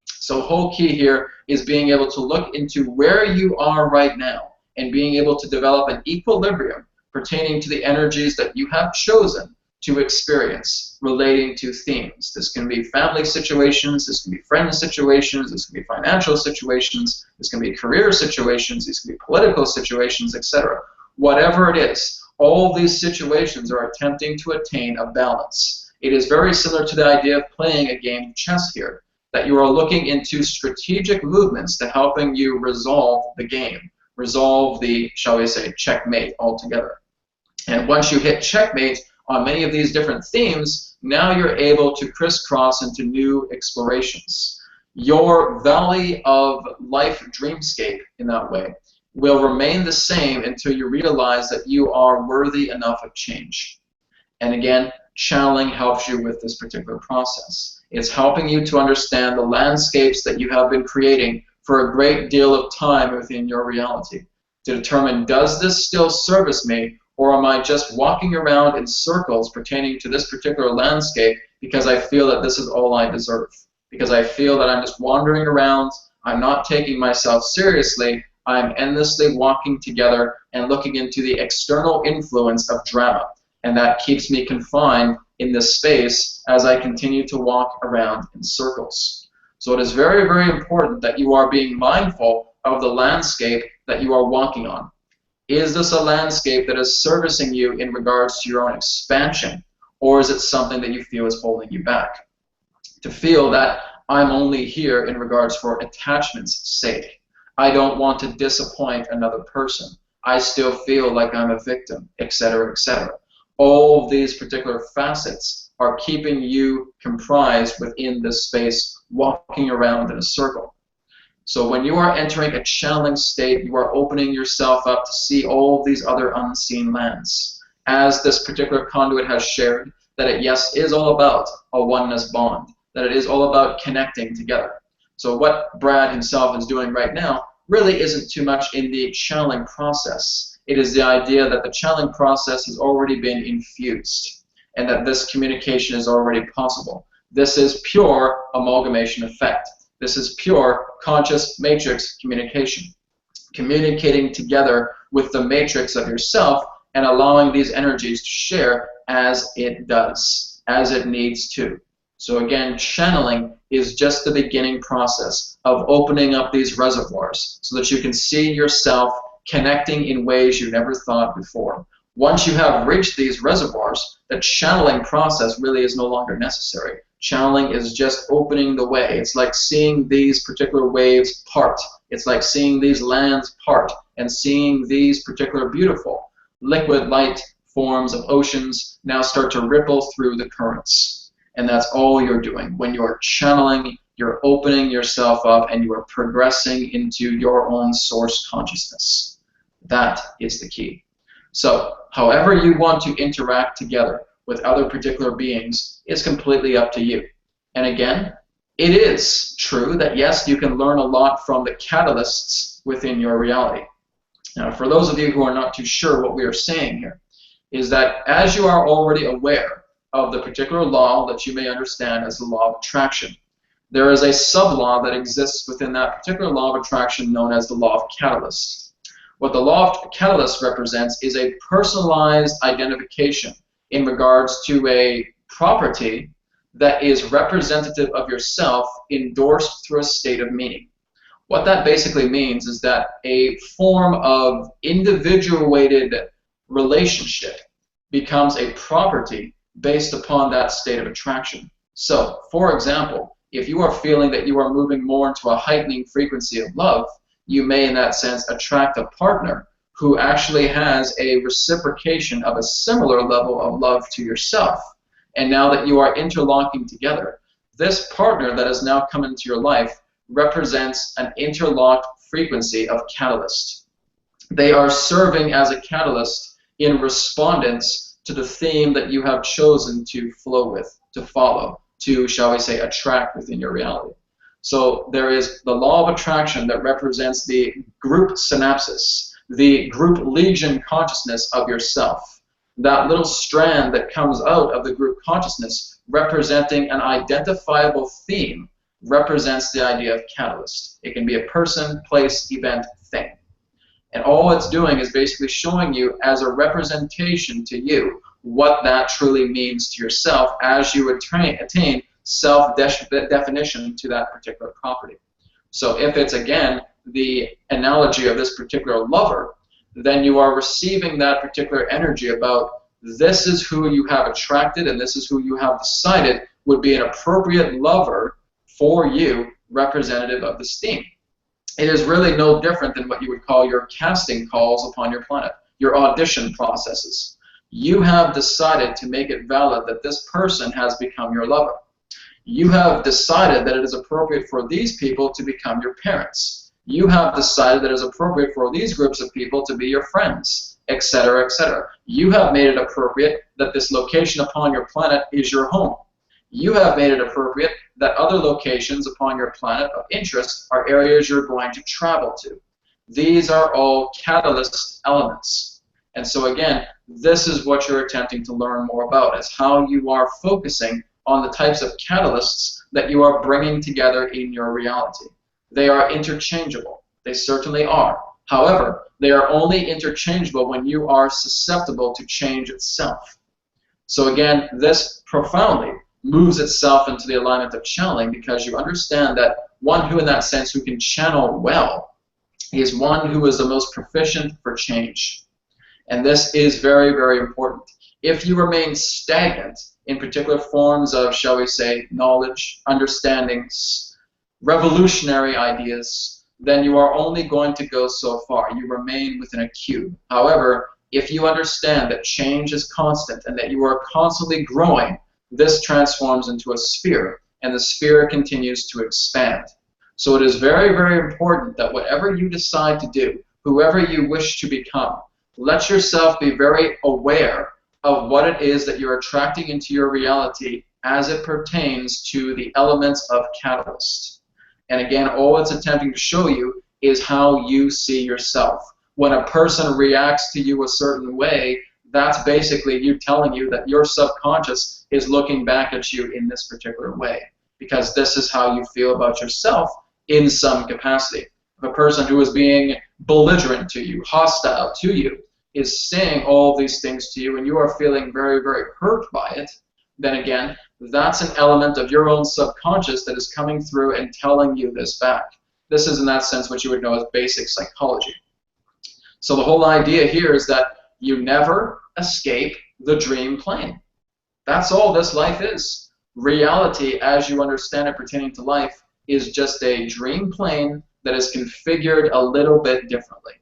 So the whole key here is being able to look into where you are right now and being able to develop an equilibrium pertaining to the energies that you have chosen to experience relating to themes. This can be family situations, this can be friend situations, this can be financial situations, this can be career situations, these can be political situations, etc. Whatever it is, all these situations are attempting to attain a balance. It is very similar to the idea of playing a game of chess here, that you are looking into strategic movements to helping you resolve the game, resolve the, shall we say, checkmate altogether. And once you hit checkmate on many of these different themes, now you're able to crisscross into new explorations. Your valley of life dreamscape, in that way, will remain the same until you realize that you are worthy enough of change. And again, channeling helps you with this particular process. It's helping you to understand the landscapes that you have been creating for a great deal of time within your reality, to determine, does this still service me, or am I just walking around in circles pertaining to this particular landscape because I feel that this is all I deserve? Because I feel that I'm just wandering around, I'm not taking myself seriously, I'm endlessly walking together and looking into the external influence of drama. And that keeps me confined in this space as I continue to walk around in circles. So it is very, very important that you are being mindful of the landscape that you are walking on. Is this a landscape that is servicing you in regards to your own expansion, or is it something that you feel is holding you back? To feel that I'm only here in regards for attachment's sake. I don't want to disappoint another person. I still feel like I'm a victim, etc., etc. All of these particular facets are keeping you comprised within this space, walking around in a circle. So when you are entering a channeling state, you are opening yourself up to see all these other unseen lands. As this particular conduit has shared, that it, yes, is all about a oneness bond, that it is all about connecting together. So what Brad himself is doing right now really isn't too much in the channeling process. It is the idea that the channeling process has already been infused and that this communication is already possible. This is pure amalgamation effect. This is pure conscious matrix communication. Communicating together with the matrix of yourself and allowing these energies to share as it does, as it needs to. So again, channeling is just the beginning process of opening up these reservoirs so that you can see yourself connecting in ways you never thought before. Once you have reached these reservoirs, the channeling process really is no longer necessary. Channeling is just opening the way. It's like seeing these particular waves part. It's like seeing these lands part and seeing these particular beautiful liquid light forms of oceans now start to ripple through the currents. And that's all you're doing. When you're channeling, you're opening yourself up and you are progressing into your own source consciousness. That is the key. So, however you want to interact together with other particular beings is completely up to you. And again, it is true that yes, you can learn a lot from the catalysts within your reality. Now, for those of you who are not too sure what we are saying here, is that as you are already aware of the particular law that you may understand as the law of attraction, there is a sub-law that exists within that particular law of attraction known as the law of catalyst. What the law of catalyst represents is a personalized identification in regards to a property that is representative of yourself endorsed through a state of meaning. What that basically means is that a form of individuated relationship becomes a property based upon that state of attraction. So, for example, if you are feeling that you are moving more into a heightening frequency of love, you may, in that sense, attract a partner who actually has a reciprocation of a similar level of love to yourself. And now that you are interlocking together, this partner that has now come into your life represents an interlocked frequency of catalyst. They are serving as a catalyst in respondence to the theme that you have chosen to flow with, to follow, to, shall we say, attract within your reality. So there is the law of attraction that represents the group synapsis, the group legion consciousness of yourself. That little strand that comes out of the group consciousness representing an identifiable theme represents the idea of catalyst. It can be a person, place, event, thing. And all it's doing is basically showing you as a representation to you what that truly means to yourself as you attain self-definition to that particular property. So if it's, again, the analogy of this particular lover, then you are receiving that particular energy about this is who you have attracted and this is who you have decided would be an appropriate lover for you, representative of this theme. It is really no different than what you would call your casting calls upon your planet, your audition processes. You have decided to make it valid that this person has become your lover. You have decided that it is appropriate for these people to become your parents. You have decided that it is appropriate for these groups of people to be your friends, etc., etc. You have made it appropriate that this location upon your planet is your home. You have made it appropriate that other locations upon your planet of interest are areas you're going to travel to. These are all catalyst elements. And so again, this is what you're attempting to learn more about, is how you are focusing on the types of catalysts that you are bringing together in your reality. They are interchangeable. They certainly are. However, they are only interchangeable when you are susceptible to change itself. So again, this profoundly moves itself into the alignment of channeling, because you understand that one who, in that sense, who can channel well is one who is the most proficient for change. And this is very, very important. If you remain stagnant in particular forms of, shall we say, knowledge, understandings, revolutionary ideas, then you are only going to go so far. You remain within a cube. However, if you understand that change is constant and that you are constantly growing, this transforms into a sphere, and the sphere continues to expand. So it is very, very important that whatever you decide to do, whoever you wish to become, let yourself be very aware of what it is that you're attracting into your reality as it pertains to the elements of catalyst. And again, all it's attempting to show you is how you see yourself. When a person reacts to you a certain way, that's basically you telling you that your subconscious is looking back at you in this particular way, because this is how you feel about yourself in some capacity. If a person who is being belligerent to you, hostile to you, is saying all these things to you and you are feeling very, very hurt by it, then again, that's an element of your own subconscious that is coming through and telling you this back. This is, in that sense, what you would know as basic psychology. So the whole idea here is that you never escape the dream plane. That's all this life is. Reality, as you understand it pertaining to life, is just a dream plane that is configured a little bit differently.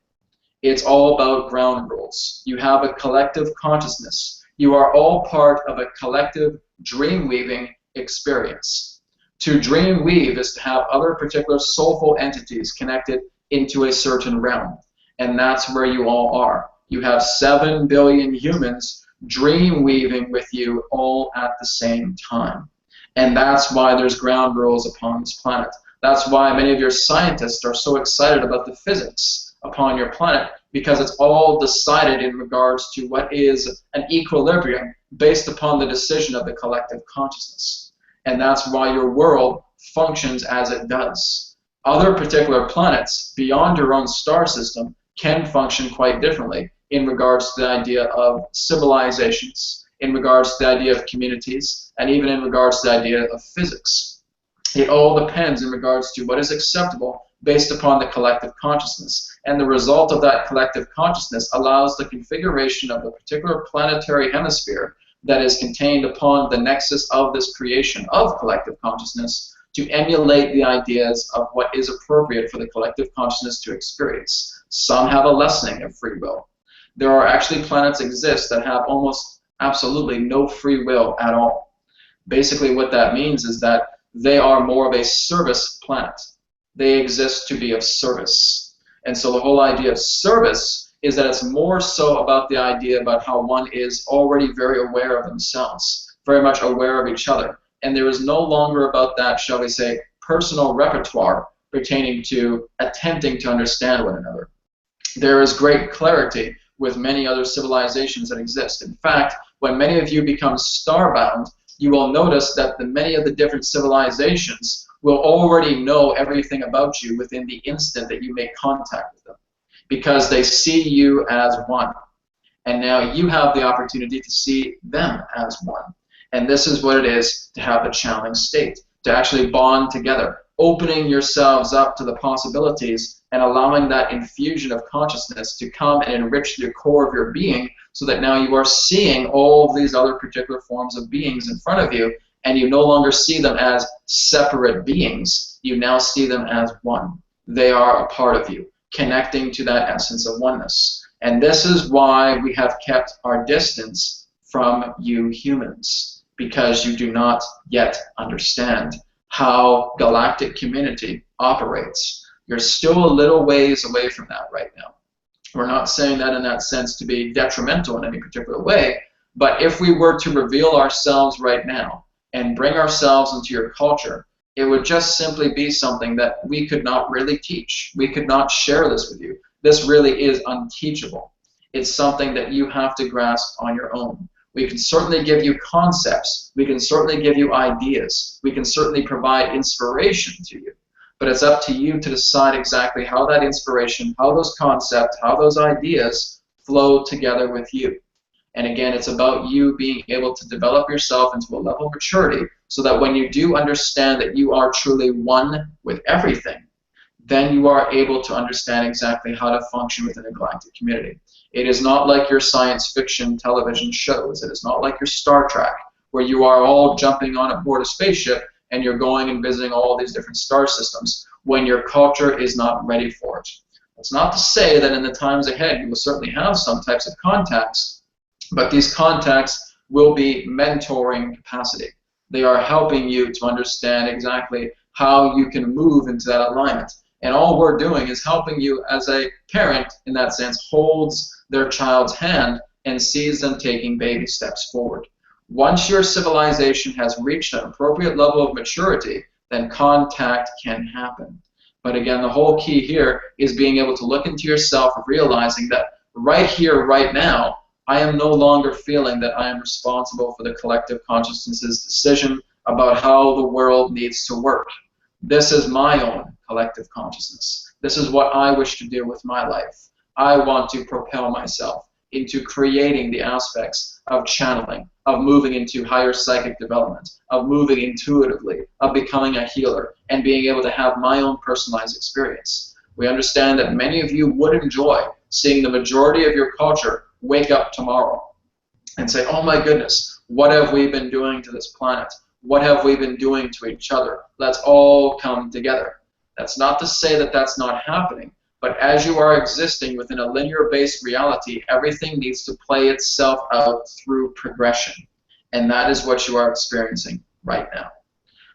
It's all about ground rules. You have a collective consciousness. You are all part of a collective dream-weaving experience. To dream weave is to have other particular soulful entities connected into a certain realm. And that's where you all are. You have 7 billion humans dream weaving with you all at the same time. And that's why there's ground rules upon this planet. That's why many of your scientists are so excited about the physics upon your planet, because it's all decided in regards to what is an equilibrium based upon the decision of the collective consciousness. And that's why your world functions as it does. Other particular planets beyond your own star system can function quite differently in regards to the idea of civilizations, in regards to the idea of communities, and even in regards to the idea of physics. It all depends in regards to what is acceptable based upon the collective consciousness. And the result of that collective consciousness allows the configuration of the particular planetary hemisphere that is contained upon the nexus of this creation of collective consciousness to emulate the ideas of what is appropriate for the collective consciousness to experience. Some have a lessening of free will. There are actually planets exist that have almost absolutely no free will at all. Basically what that means is that they are more of a service planet. They exist to be of service. And so the whole idea of service is that it's more so about the idea about how one is already very aware of themselves, very much aware of each other. And there is no longer about that, shall we say, personal repertoire pertaining to attempting to understand one another. There is great clarity with many other civilizations that exist. In fact, when many of you become starbound, you will notice that many of the different civilizations will already know everything about you within the instant that you make contact with them, because they see you as one. And now you have the opportunity to see them as one. And this is what it is to have the channeling state, to actually bond together, opening yourselves up to the possibilities and allowing that infusion of consciousness to come and enrich the core of your being, so that now you are seeing all of these other particular forms of beings in front of you, and you no longer see them as separate beings. You now see them as one. They are a part of you, connecting to that essence of oneness. And this is why we have kept our distance from you humans, because you do not yet understand how galactic community operates. You're still a little ways away from that right now. We're not saying that in that sense to be detrimental in any particular way, but if we were to reveal ourselves right now and bring ourselves into your culture, it would just simply be something that we could not really teach. We could not share this with you. This really is unteachable. It's something that you have to grasp on your own. We can certainly give you concepts. We can certainly give you ideas. We can certainly provide inspiration to you. But it's up to you to decide exactly how that inspiration, how those concepts, how those ideas flow together with you. And again, it's about you being able to develop yourself into a level of maturity so that when you do understand that you are truly one with everything, then you are able to understand exactly how to function within a galactic community. It is not like your science fiction television shows. It is not like your Star Trek, where you are all jumping on board a spaceship and you're going and visiting all these different star systems when your culture is not ready for it. That's not to say that in the times ahead you will certainly have some types of contacts, but these contacts will be mentoring capacity. They are helping you to understand exactly how you can move into that alignment. And all we're doing is helping you as a parent, in that sense, holds their child's hand and sees them taking baby steps forward. Once your civilization has reached an appropriate level of maturity, then contact can happen. But again, the whole key here is being able to look into yourself and realizing that right here, right now, I am no longer feeling that I am responsible for the collective consciousness's decision about how the world needs to work. This is my own collective consciousness. This is what I wish to do with my life. I want to propel myself into creating the aspects of channeling, of moving into higher psychic development, of moving intuitively, of becoming a healer, and being able to have my own personalized experience. We understand that many of you would enjoy seeing the majority of your culture wake up tomorrow and say, oh my goodness, what have we been doing to this planet? What have we been doing to each other? Let's all come together. That's not to say that that's not happening, but as you are existing within a linear-based reality, everything needs to play itself out through progression. And that is what you are experiencing right now.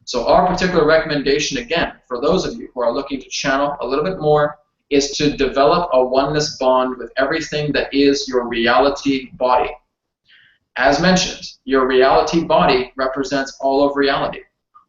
So our particular recommendation, again, for those of you who are looking to channel a little bit more, is to develop a oneness bond with everything that is your reality body. As mentioned, your reality body represents all of reality.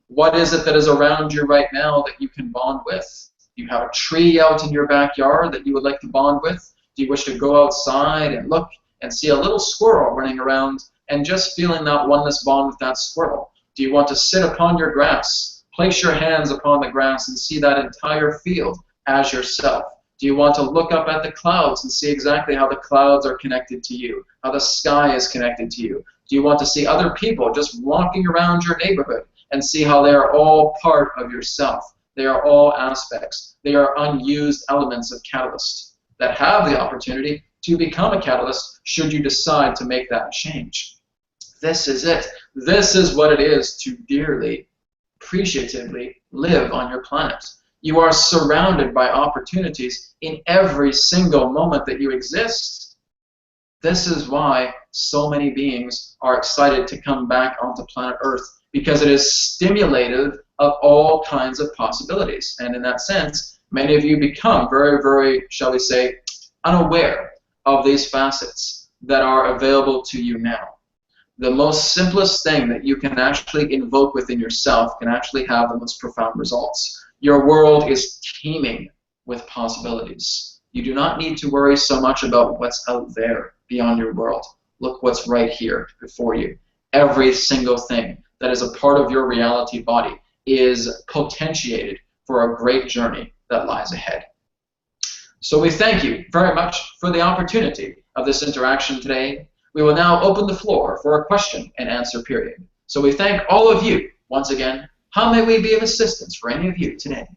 What is it that is around you right now that you can bond with? Do you have a tree out in your backyard that you would like to bond with? Do you wish to go outside and look and see a little squirrel running around and just feeling that oneness bond with that squirrel? Do you want to sit upon your grass, place your hands upon the grass and see that entire field as yourself? Do you want to look up at the clouds and see exactly how the clouds are connected to you, how the sky is connected to you? Do you want to see other people just walking around your neighborhood and see how they are all part of yourself? They are all aspects. They are unused elements of catalyst that have the opportunity to become a catalyst should you decide to make that change. This is it. This is what it is to dearly, appreciatively live on your planet. You are surrounded by opportunities in every single moment that you exist. This is why so many beings are excited to come back onto planet Earth, because it is stimulative of all kinds of possibilities. And in that sense, many of you become very, very, shall we say, unaware of these facets that are available to you now. The most simplest thing that you can actually invoke within yourself can actually have the most profound results. Your world is teeming with possibilities. You do not need to worry so much about what's out there beyond your world. Look what's right here before you. Every single thing that is a part of your reality body is potentiated for a great journey that lies ahead. So we thank you very much for the opportunity of this interaction today. We will now open the floor for a question and answer period. So we thank all of you once again. How may we be of assistance for any of you today?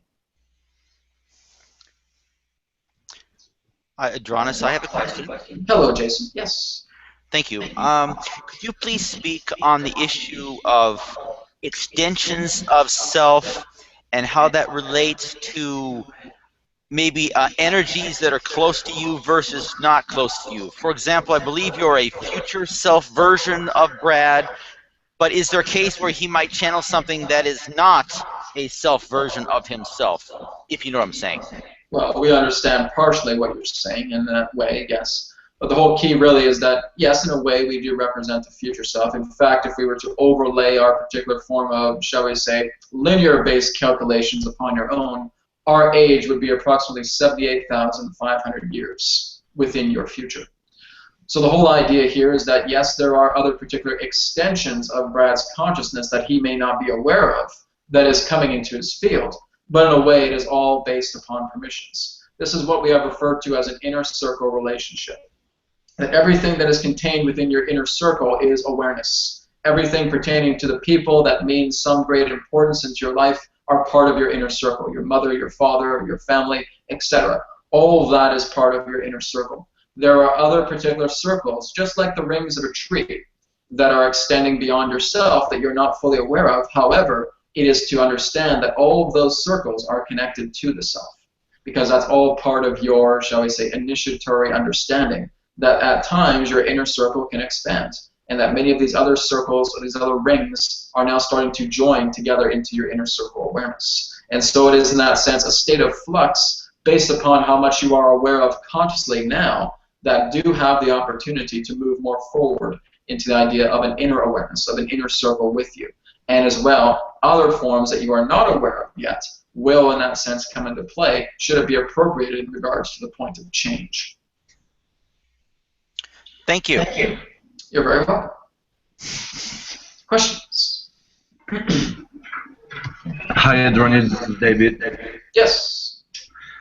Adronis, I have a question. Hello, Jason. Yes. Thank you. Could you please speak on the issue of extensions of self and how that relates to maybe energies that are close to you versus not close to you? For example, I believe you're a future self version of Brad, but is there a case where he might channel something that is not a self version of himself, if you know what I'm saying? Well, we understand partially what you're saying in that way, yes. But the whole key really is that, yes, in a way, we do represent the future self. In fact, if we were to overlay our particular form of, shall we say, linear-based calculations upon your own, our age would be approximately 78,500 years within your future. So the whole idea here is that, yes, there are other particular extensions of Brad's consciousness that he may not be aware of that is coming into his field. But in a way, it is all based upon permissions. This is what we have referred to as an inner circle relationship. That everything that is contained within your inner circle is awareness. Everything pertaining to the people that mean some great importance into your life are part of your inner circle. Your mother, your father, your family, etc. All of that is part of your inner circle. There are other particular circles, just like the rings of a tree, that are extending beyond yourself that you're not fully aware of. However, it is to understand that all of those circles are connected to the self, because that's all part of your, shall we say, initiatory understanding that at times your inner circle can expand, and that many of these other circles or these other rings are now starting to join together into your inner circle awareness. And so it is in that sense a state of flux based upon how much you are aware of consciously now that do have the opportunity to move more forward into the idea of an inner awareness, of an inner circle with you. And as well, other forms that you are not aware of yet will, in that sense, come into play should it be appropriate in regards to the point of change. Thank you. Thank you. You're very welcome. Questions? Hi, Adronis. This is David. Yes.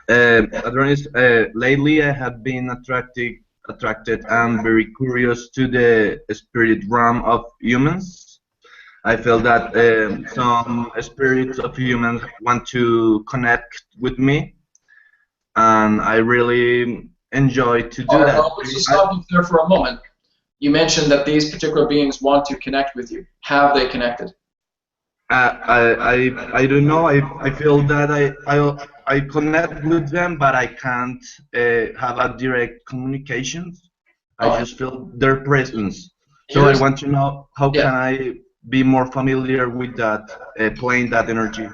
Adronis, lately I have been attracted and very curious to the spirit realm of humans. I feel that some spirits of humans want to connect with me, and I really enjoy to do that. Well, let's just stop you there for a moment. You mentioned that these particular beings want to connect with you. Have they connected? I don't know. I feel that I connect with them, but I can't have a direct communication. I just feel their presence. So I want to know how can I be more familiar with that, playing that energy.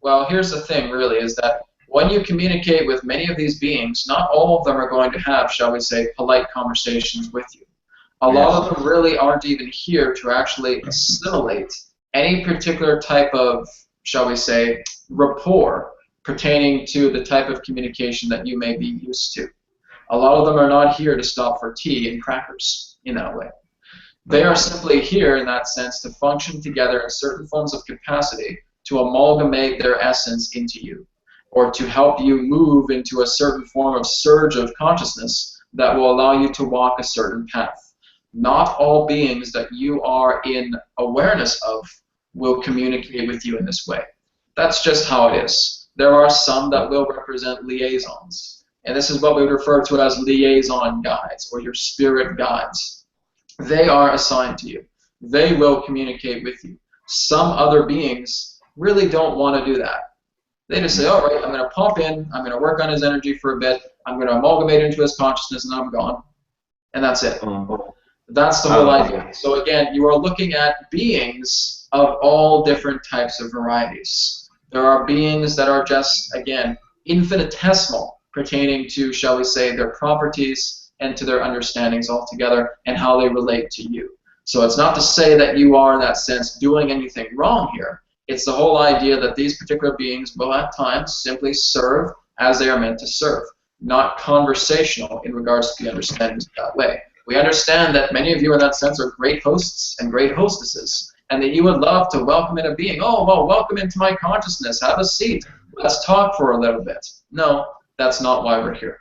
Well, here's the thing, really, is that when you communicate with many of these beings, not all of them are going to have, shall we say, polite conversations with you. A lot of them really aren't even here to actually assimilate any particular type of, shall we say, rapport pertaining to the type of communication that you may be used to. A lot of them are not here to stop for tea and crackers in that way. They are simply here in that sense to function together in certain forms of capacity to amalgamate their essence into you, or to help you move into a certain form of surge of consciousness that will allow you to walk a certain path. Not all beings that you are in awareness of will communicate with you in this way. That's just how it is. There are some that will represent liaisons. And this is what we would refer to as liaison guides or your spirit guides. They are assigned to you. They will communicate with you. Some other beings really don't want to do that. They just say, all right, I'm going to pop in, I'm going to work on his energy for a bit, I'm going to amalgamate into his consciousness, and I'm gone. And that's it. That's the whole idea. So again, you are looking at beings of all different types of varieties. There are beings that are just, again, infinitesimal, pertaining to, shall we say, their properties and to their understandings altogether and how they relate to you. So it's not to say that you are, in that sense, doing anything wrong here. It's the whole idea that these particular beings will at times simply serve as they are meant to serve, not conversational in regards to the understandings that way. We understand that many of you in that sense are great hosts and great hostesses, and that you would love to welcome in a being. Oh, well, welcome into my consciousness. Have a seat. Let's talk for a little bit. No, that's not why we're here.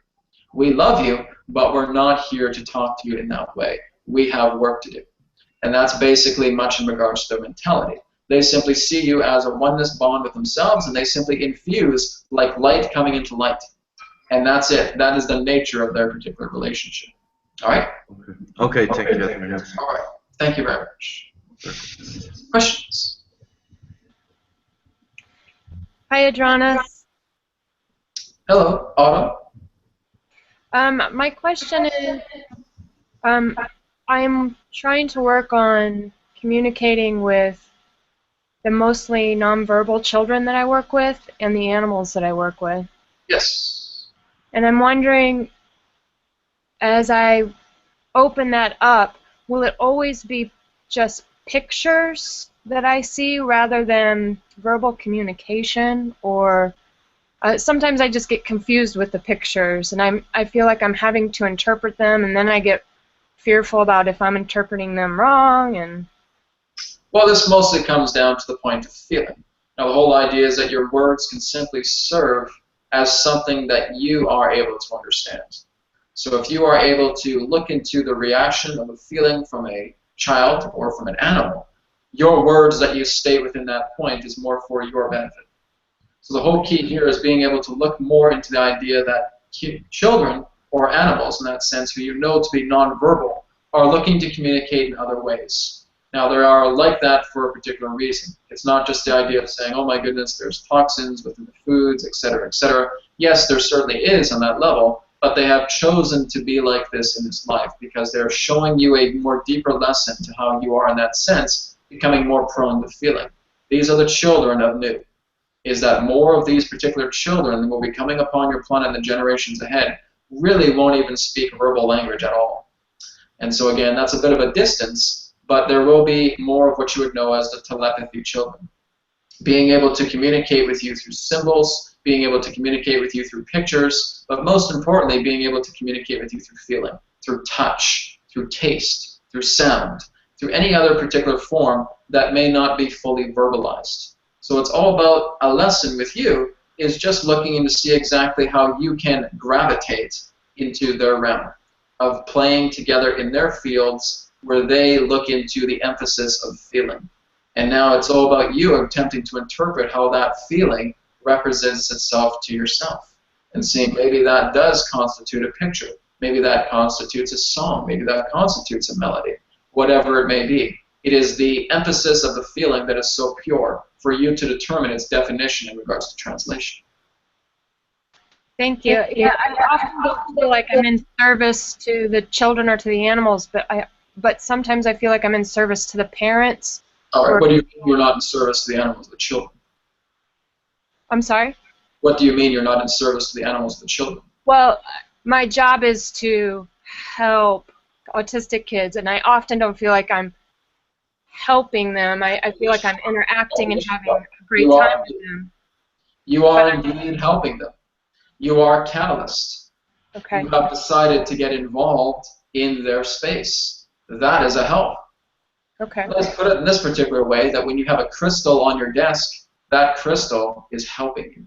We love you, but we're not here to talk to you in that way. We have work to do. And that's basically much in regards to their mentality. They simply see you as a oneness bond with themselves, and they simply infuse like light coming into light. And that's it. That is the nature of their particular relationship. All right? Okay, thank you. All right. Thank you very much. Questions? Hi, Adronis. Hello, Autumn. My question is, I'm trying to work on communicating with the mostly nonverbal children that I work with and the animals that I work with. Yes. And I'm wondering, as I open that up, will it always be just pictures that I see rather than verbal communication? Or sometimes I just get confused with the pictures, and I feel like I'm having to interpret them, and then I get fearful about if I'm interpreting them wrong. And well, this mostly comes down to the point of feeling. Now, the whole idea is that your words can simply serve as something that you are able to understand. So if you are able to look into the reaction of a feeling from a child or from an animal, your words that you state within that point is more for your benefit. So the whole key here is being able to look more into the idea that children or animals, in that sense, who you know to be nonverbal, are looking to communicate in other ways. Now, there are like that for a particular reason. It's not just the idea of saying, oh my goodness, there's toxins within the foods, etc., etc. Yes, there certainly is on that level, but they have chosen to be like this in this life because they're showing you a more deeper lesson to how you are in that sense, becoming more prone to feeling. These are the children of Nu. Is that more of these particular children will be coming upon your planet in the generations ahead really won't even speak verbal language at all. And so again, that's a bit of a distance, but there will be more of what you would know as the telepathy children. Being able to communicate with you through symbols, being able to communicate with you through pictures, but most importantly, being able to communicate with you through feeling, through touch, through taste, through sound, through any other particular form that may not be fully verbalized. So it's all about a lesson with you is just looking in to see exactly how you can gravitate into their realm of playing together in their fields where they look into the emphasis of feeling. And now it's all about you attempting to interpret how that feeling represents itself to yourself and seeing maybe that does constitute a picture, maybe that constitutes a song, maybe that constitutes a melody, whatever it may be. It is the emphasis of the feeling that is so pure for you to determine its definition in regards to translation. Thank you. Yeah, I often don't feel like I'm in service to the children or to the animals, but sometimes I feel like I'm in service to the parents. All right. What do you mean you're not in service to the animals or the children? I'm sorry? What do you mean you're not in service to the animals or the children? Well, my job is to help autistic kids, and I often don't feel like I'm helping them. I feel like I'm interacting and having a great time with them. You are indeed helping them. You are a catalyst. Okay. You have decided to get involved in their space. That is a help. Okay. Let's put it in this particular way, that when you have a crystal on your desk, that crystal is helping you.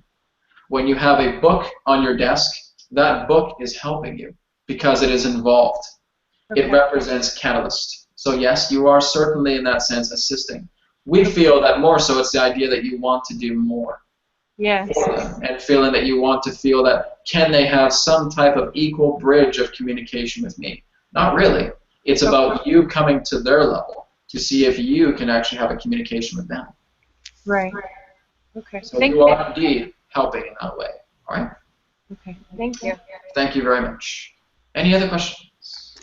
When you have a book on your desk, that book is helping you because it is involved. Okay. It represents catalyst. So yes, you are certainly in that sense assisting. We feel that more so it's the idea that you want to do more. Yes. for them, and feeling that you want to feel that can they have some type of equal bridge of communication with me? Not really. It's about you coming to their level to see if you can actually have a communication with them. Right. Okay. So Thank you you. are indeed helping in that way. All right? Okay. Thank you. Thank you very much. Any other questions?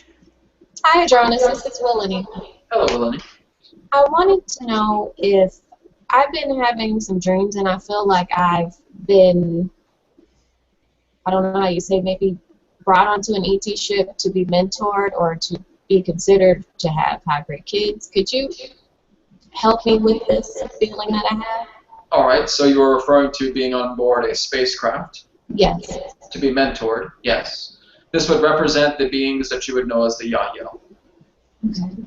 Hi, Adronis. This is Willany. Hello, Willany. I wanted to know if I've been having some dreams and I feel like I've been, I don't know how you say, maybe brought onto an ET ship to be mentored or to be considered to have hybrid kids. Could you help me with this feeling that I have? All right, so you're referring to being on board a spacecraft Yes. to be mentored. Yes. This would represent the beings that you would know as the Yahyel. Okay.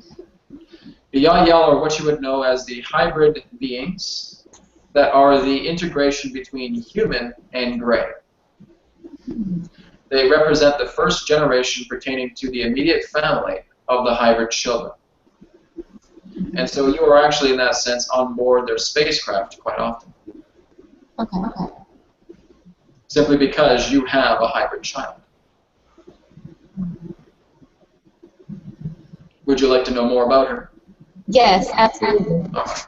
The Yahyel are what you would know as the hybrid beings that are the integration between human and gray. They represent the first generation pertaining to the immediate family of the hybrid children. And so you are actually, in that sense, on board their spacecraft quite often. Okay. Simply because you have a hybrid child. Would you like to know more about her? Yes, absolutely. All right.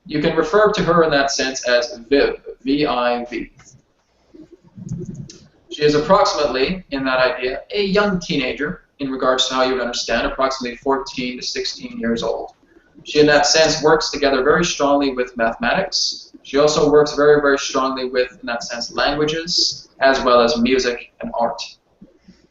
You can refer to her in that sense as Viv, V-I-V. She is approximately, in that idea, a young teenager in regards to how you would understand, approximately 14 to 16 years old. She, in that sense, works together very strongly with mathematics. She also works very, very strongly with, in that sense, languages, as well as music and art.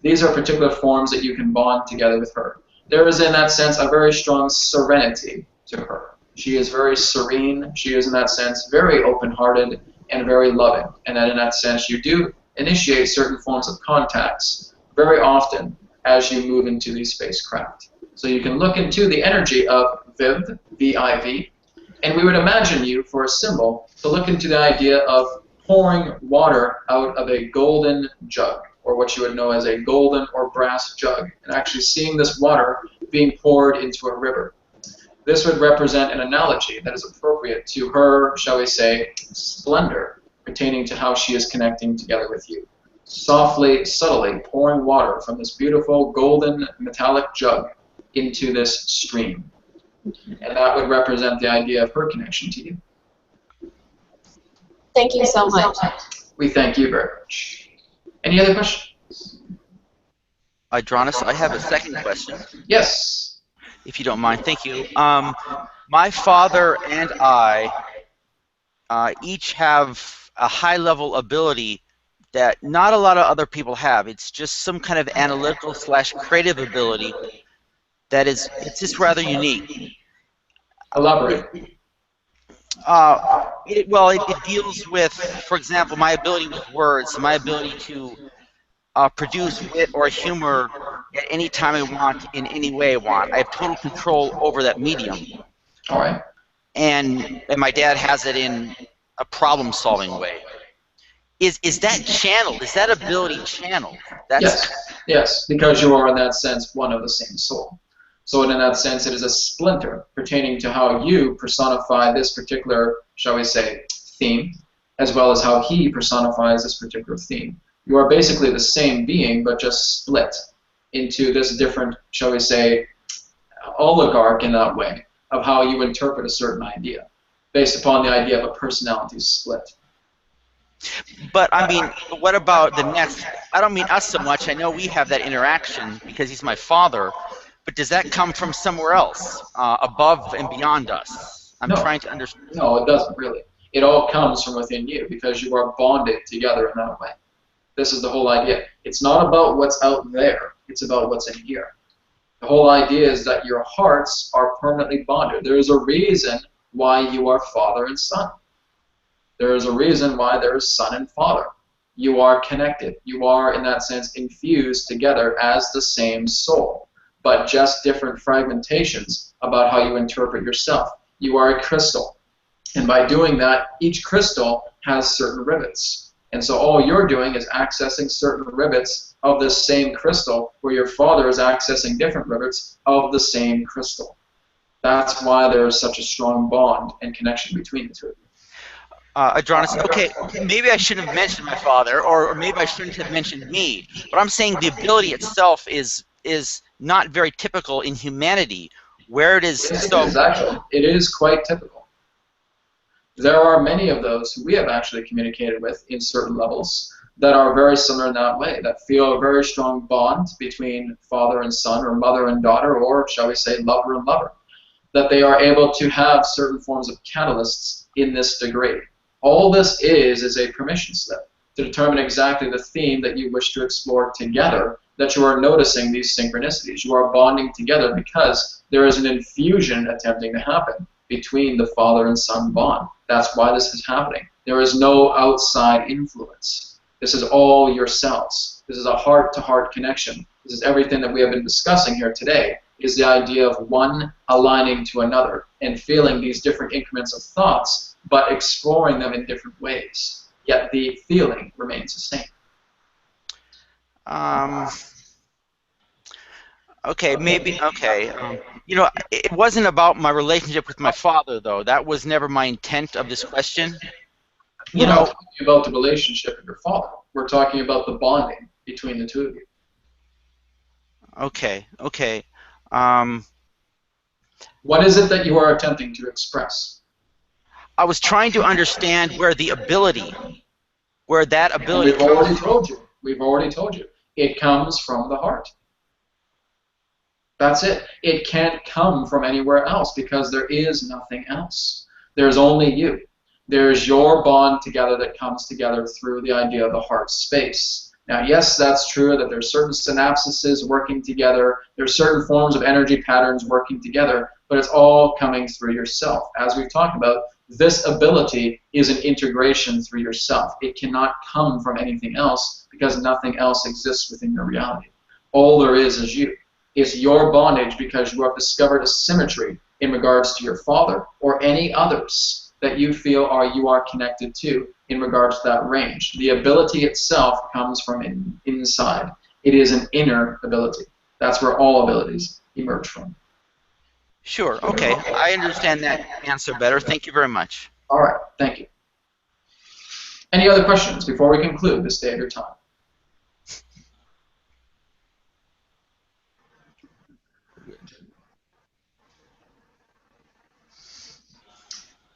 These are particular forms that you can bond together with her. There is, in that sense, a very strong serenity to her. She is very serene. She is, in that sense, very open-hearted and very loving. And that, in that sense, you do initiate certain forms of contacts very often as you move into these spacecraft. So you can look into the energy of Viv, V-I-V, and we would imagine you, for a symbol, to look into the idea of pouring water out of a golden jug, or what you would know as a golden or brass jug, and actually seeing this water being poured into a river. This would represent an analogy that is appropriate to her, shall we say, splendor, pertaining to how she is connecting together with you. Softly, subtly pouring water from this beautiful golden metallic jug into this stream. And that would represent the idea of her connection to you. Thank you so much. We thank you very much. Any other questions? Adronis, I have a second question, Yes. if you don't mind. Thank you. My father and I each have a high-level ability that not a lot of other people have. It's just some kind of analytical / creative ability that is, it's just rather unique. Elaborate. It deals with, for example, my ability with words, my ability to produce wit or humor at any time I want, in any way I want. I have total control over that medium. All right. And my dad has it in a problem-solving way. Is that channeled? Is that ability channeled? Yes, because you are, in that sense, one of the same soul. So in that sense, it is a splinter pertaining to how you personify this particular, shall we say, theme, as well as how he personifies this particular theme. You are basically the same being, but just split into this different, shall we say, oligarch in that way of how you interpret a certain idea, based upon the idea of a personality split. But I mean, what about the next? I don't mean us so much. I know we have that interaction because he's my father. But does that come from somewhere else, above and beyond us? I'm trying to understand. No, it doesn't really. It all comes from within you because you are bonded together in that way. This is the whole idea. It's not about what's out there. It's about what's in here. The whole idea is that your hearts are permanently bonded. There is a reason why you are father and son. There is a reason why there is son and father. You are connected. You are, in that sense, infused together as the same soul, but just different fragmentations about how you interpret yourself. You are a crystal. And by doing that, each crystal has certain rivets. And so all you're doing is accessing certain rivets of this same crystal, where your father is accessing different rivets of the same crystal. That's why there is such a strong bond and connection between the two of you. Adronis, okay, maybe I shouldn't have mentioned my father, or maybe I shouldn't have mentioned me, but I'm saying the ability itself is not very typical in humanity, where it is. Yes, it is actually. It is quite typical. There are many of those who we have actually communicated with in certain levels that are very similar in that way, that feel a very strong bond between father and son, or mother and daughter, or shall we say lover and lover, that they are able to have certain forms of catalysts in this degree. All this is a permission slip to determine exactly the theme that you wish to explore together, that you are noticing these synchronicities. You are bonding together because there is an infusion attempting to happen between the father and son bond. That's why this is happening. There is no outside influence. This is all yourselves. This is a heart-to-heart connection. This is everything that we have been discussing here today, is the idea of one aligning to another and feeling these different increments of thoughts, but exploring them in different ways. Yet the feeling remains the same. Okay, maybe, okay. You know, it wasn't about my relationship with my father, though. That was never my intent of this question. We're not talking about the relationship of your father. We're talking about the bonding between the two of you. Okay, okay. What is it that you are attempting to express? I was trying to understand where the ability, where that ability We've already told you. We've already told you. It comes from the heart. That's it. It can't come from anywhere else because there is nothing else. There's only you. There's your bond together that comes together through the idea of the heart space. Now, yes, that's true that there's certain synapses working together. There's certain forms of energy patterns working together, but it's all coming through yourself. As we've talked about, this ability is an integration through yourself. It cannot come from anything else because nothing else exists within your reality. All there is you. It's your bondage because you have discovered a symmetry in regards to your father or any others that you feel you are connected to in regards to that range. The ability itself comes from inside. It is an inner ability. That's where all abilities emerge from. Sure, okay. I understand that answer better. Thank you very much. All right, thank you. Any other questions before we conclude this day of your time?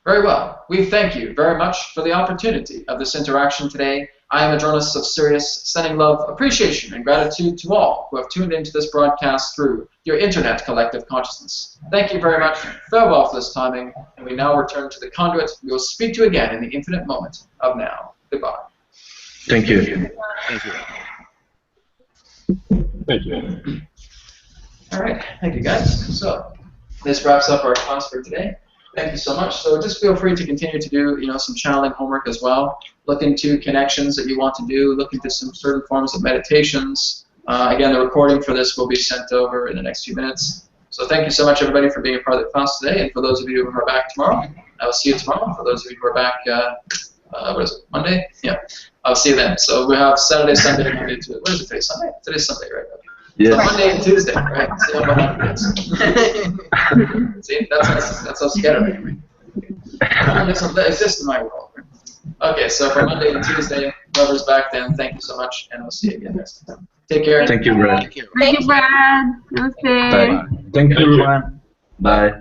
Very well. We thank you very much for the opportunity of this interaction today. I am Adronis of Sirius, sending love, appreciation, and gratitude to all who have tuned into this broadcast through your internet collective consciousness. Thank you very much. Farewell for this timing, and we now return to the conduit. We will speak to you again in the infinite moment of now. Goodbye. Thank you. Thank you. Thank you. All right. Thank you, guys. So this wraps up our class for today. Thank you so much. So just feel free to continue to do, some channeling homework as well. Look into connections that you want to do. Look into some certain forms of meditations. Again, the recording for this will be sent over in the next few minutes. So thank you so much, everybody, for being a part of the class today. And for those of you who are back tomorrow, I will see you tomorrow. For those of you who are back, what is it, Monday? Yeah, I'll see you then. So we have Saturday, Sunday, Monday, Tuesday. What is it today? Sunday? Today's Sunday, right? Okay. Yes. So Monday and Tuesday, right? See how happens. See, that's how scattered I am. It doesn't exist in my world. Okay, so for Monday and Tuesday, whoever's back then, thank you so much, and we'll see you again next time. Take care. Thank you, Brad. Thank you. Thank you, Brad. Namaste. Bye. Thank you, everyone. Bye.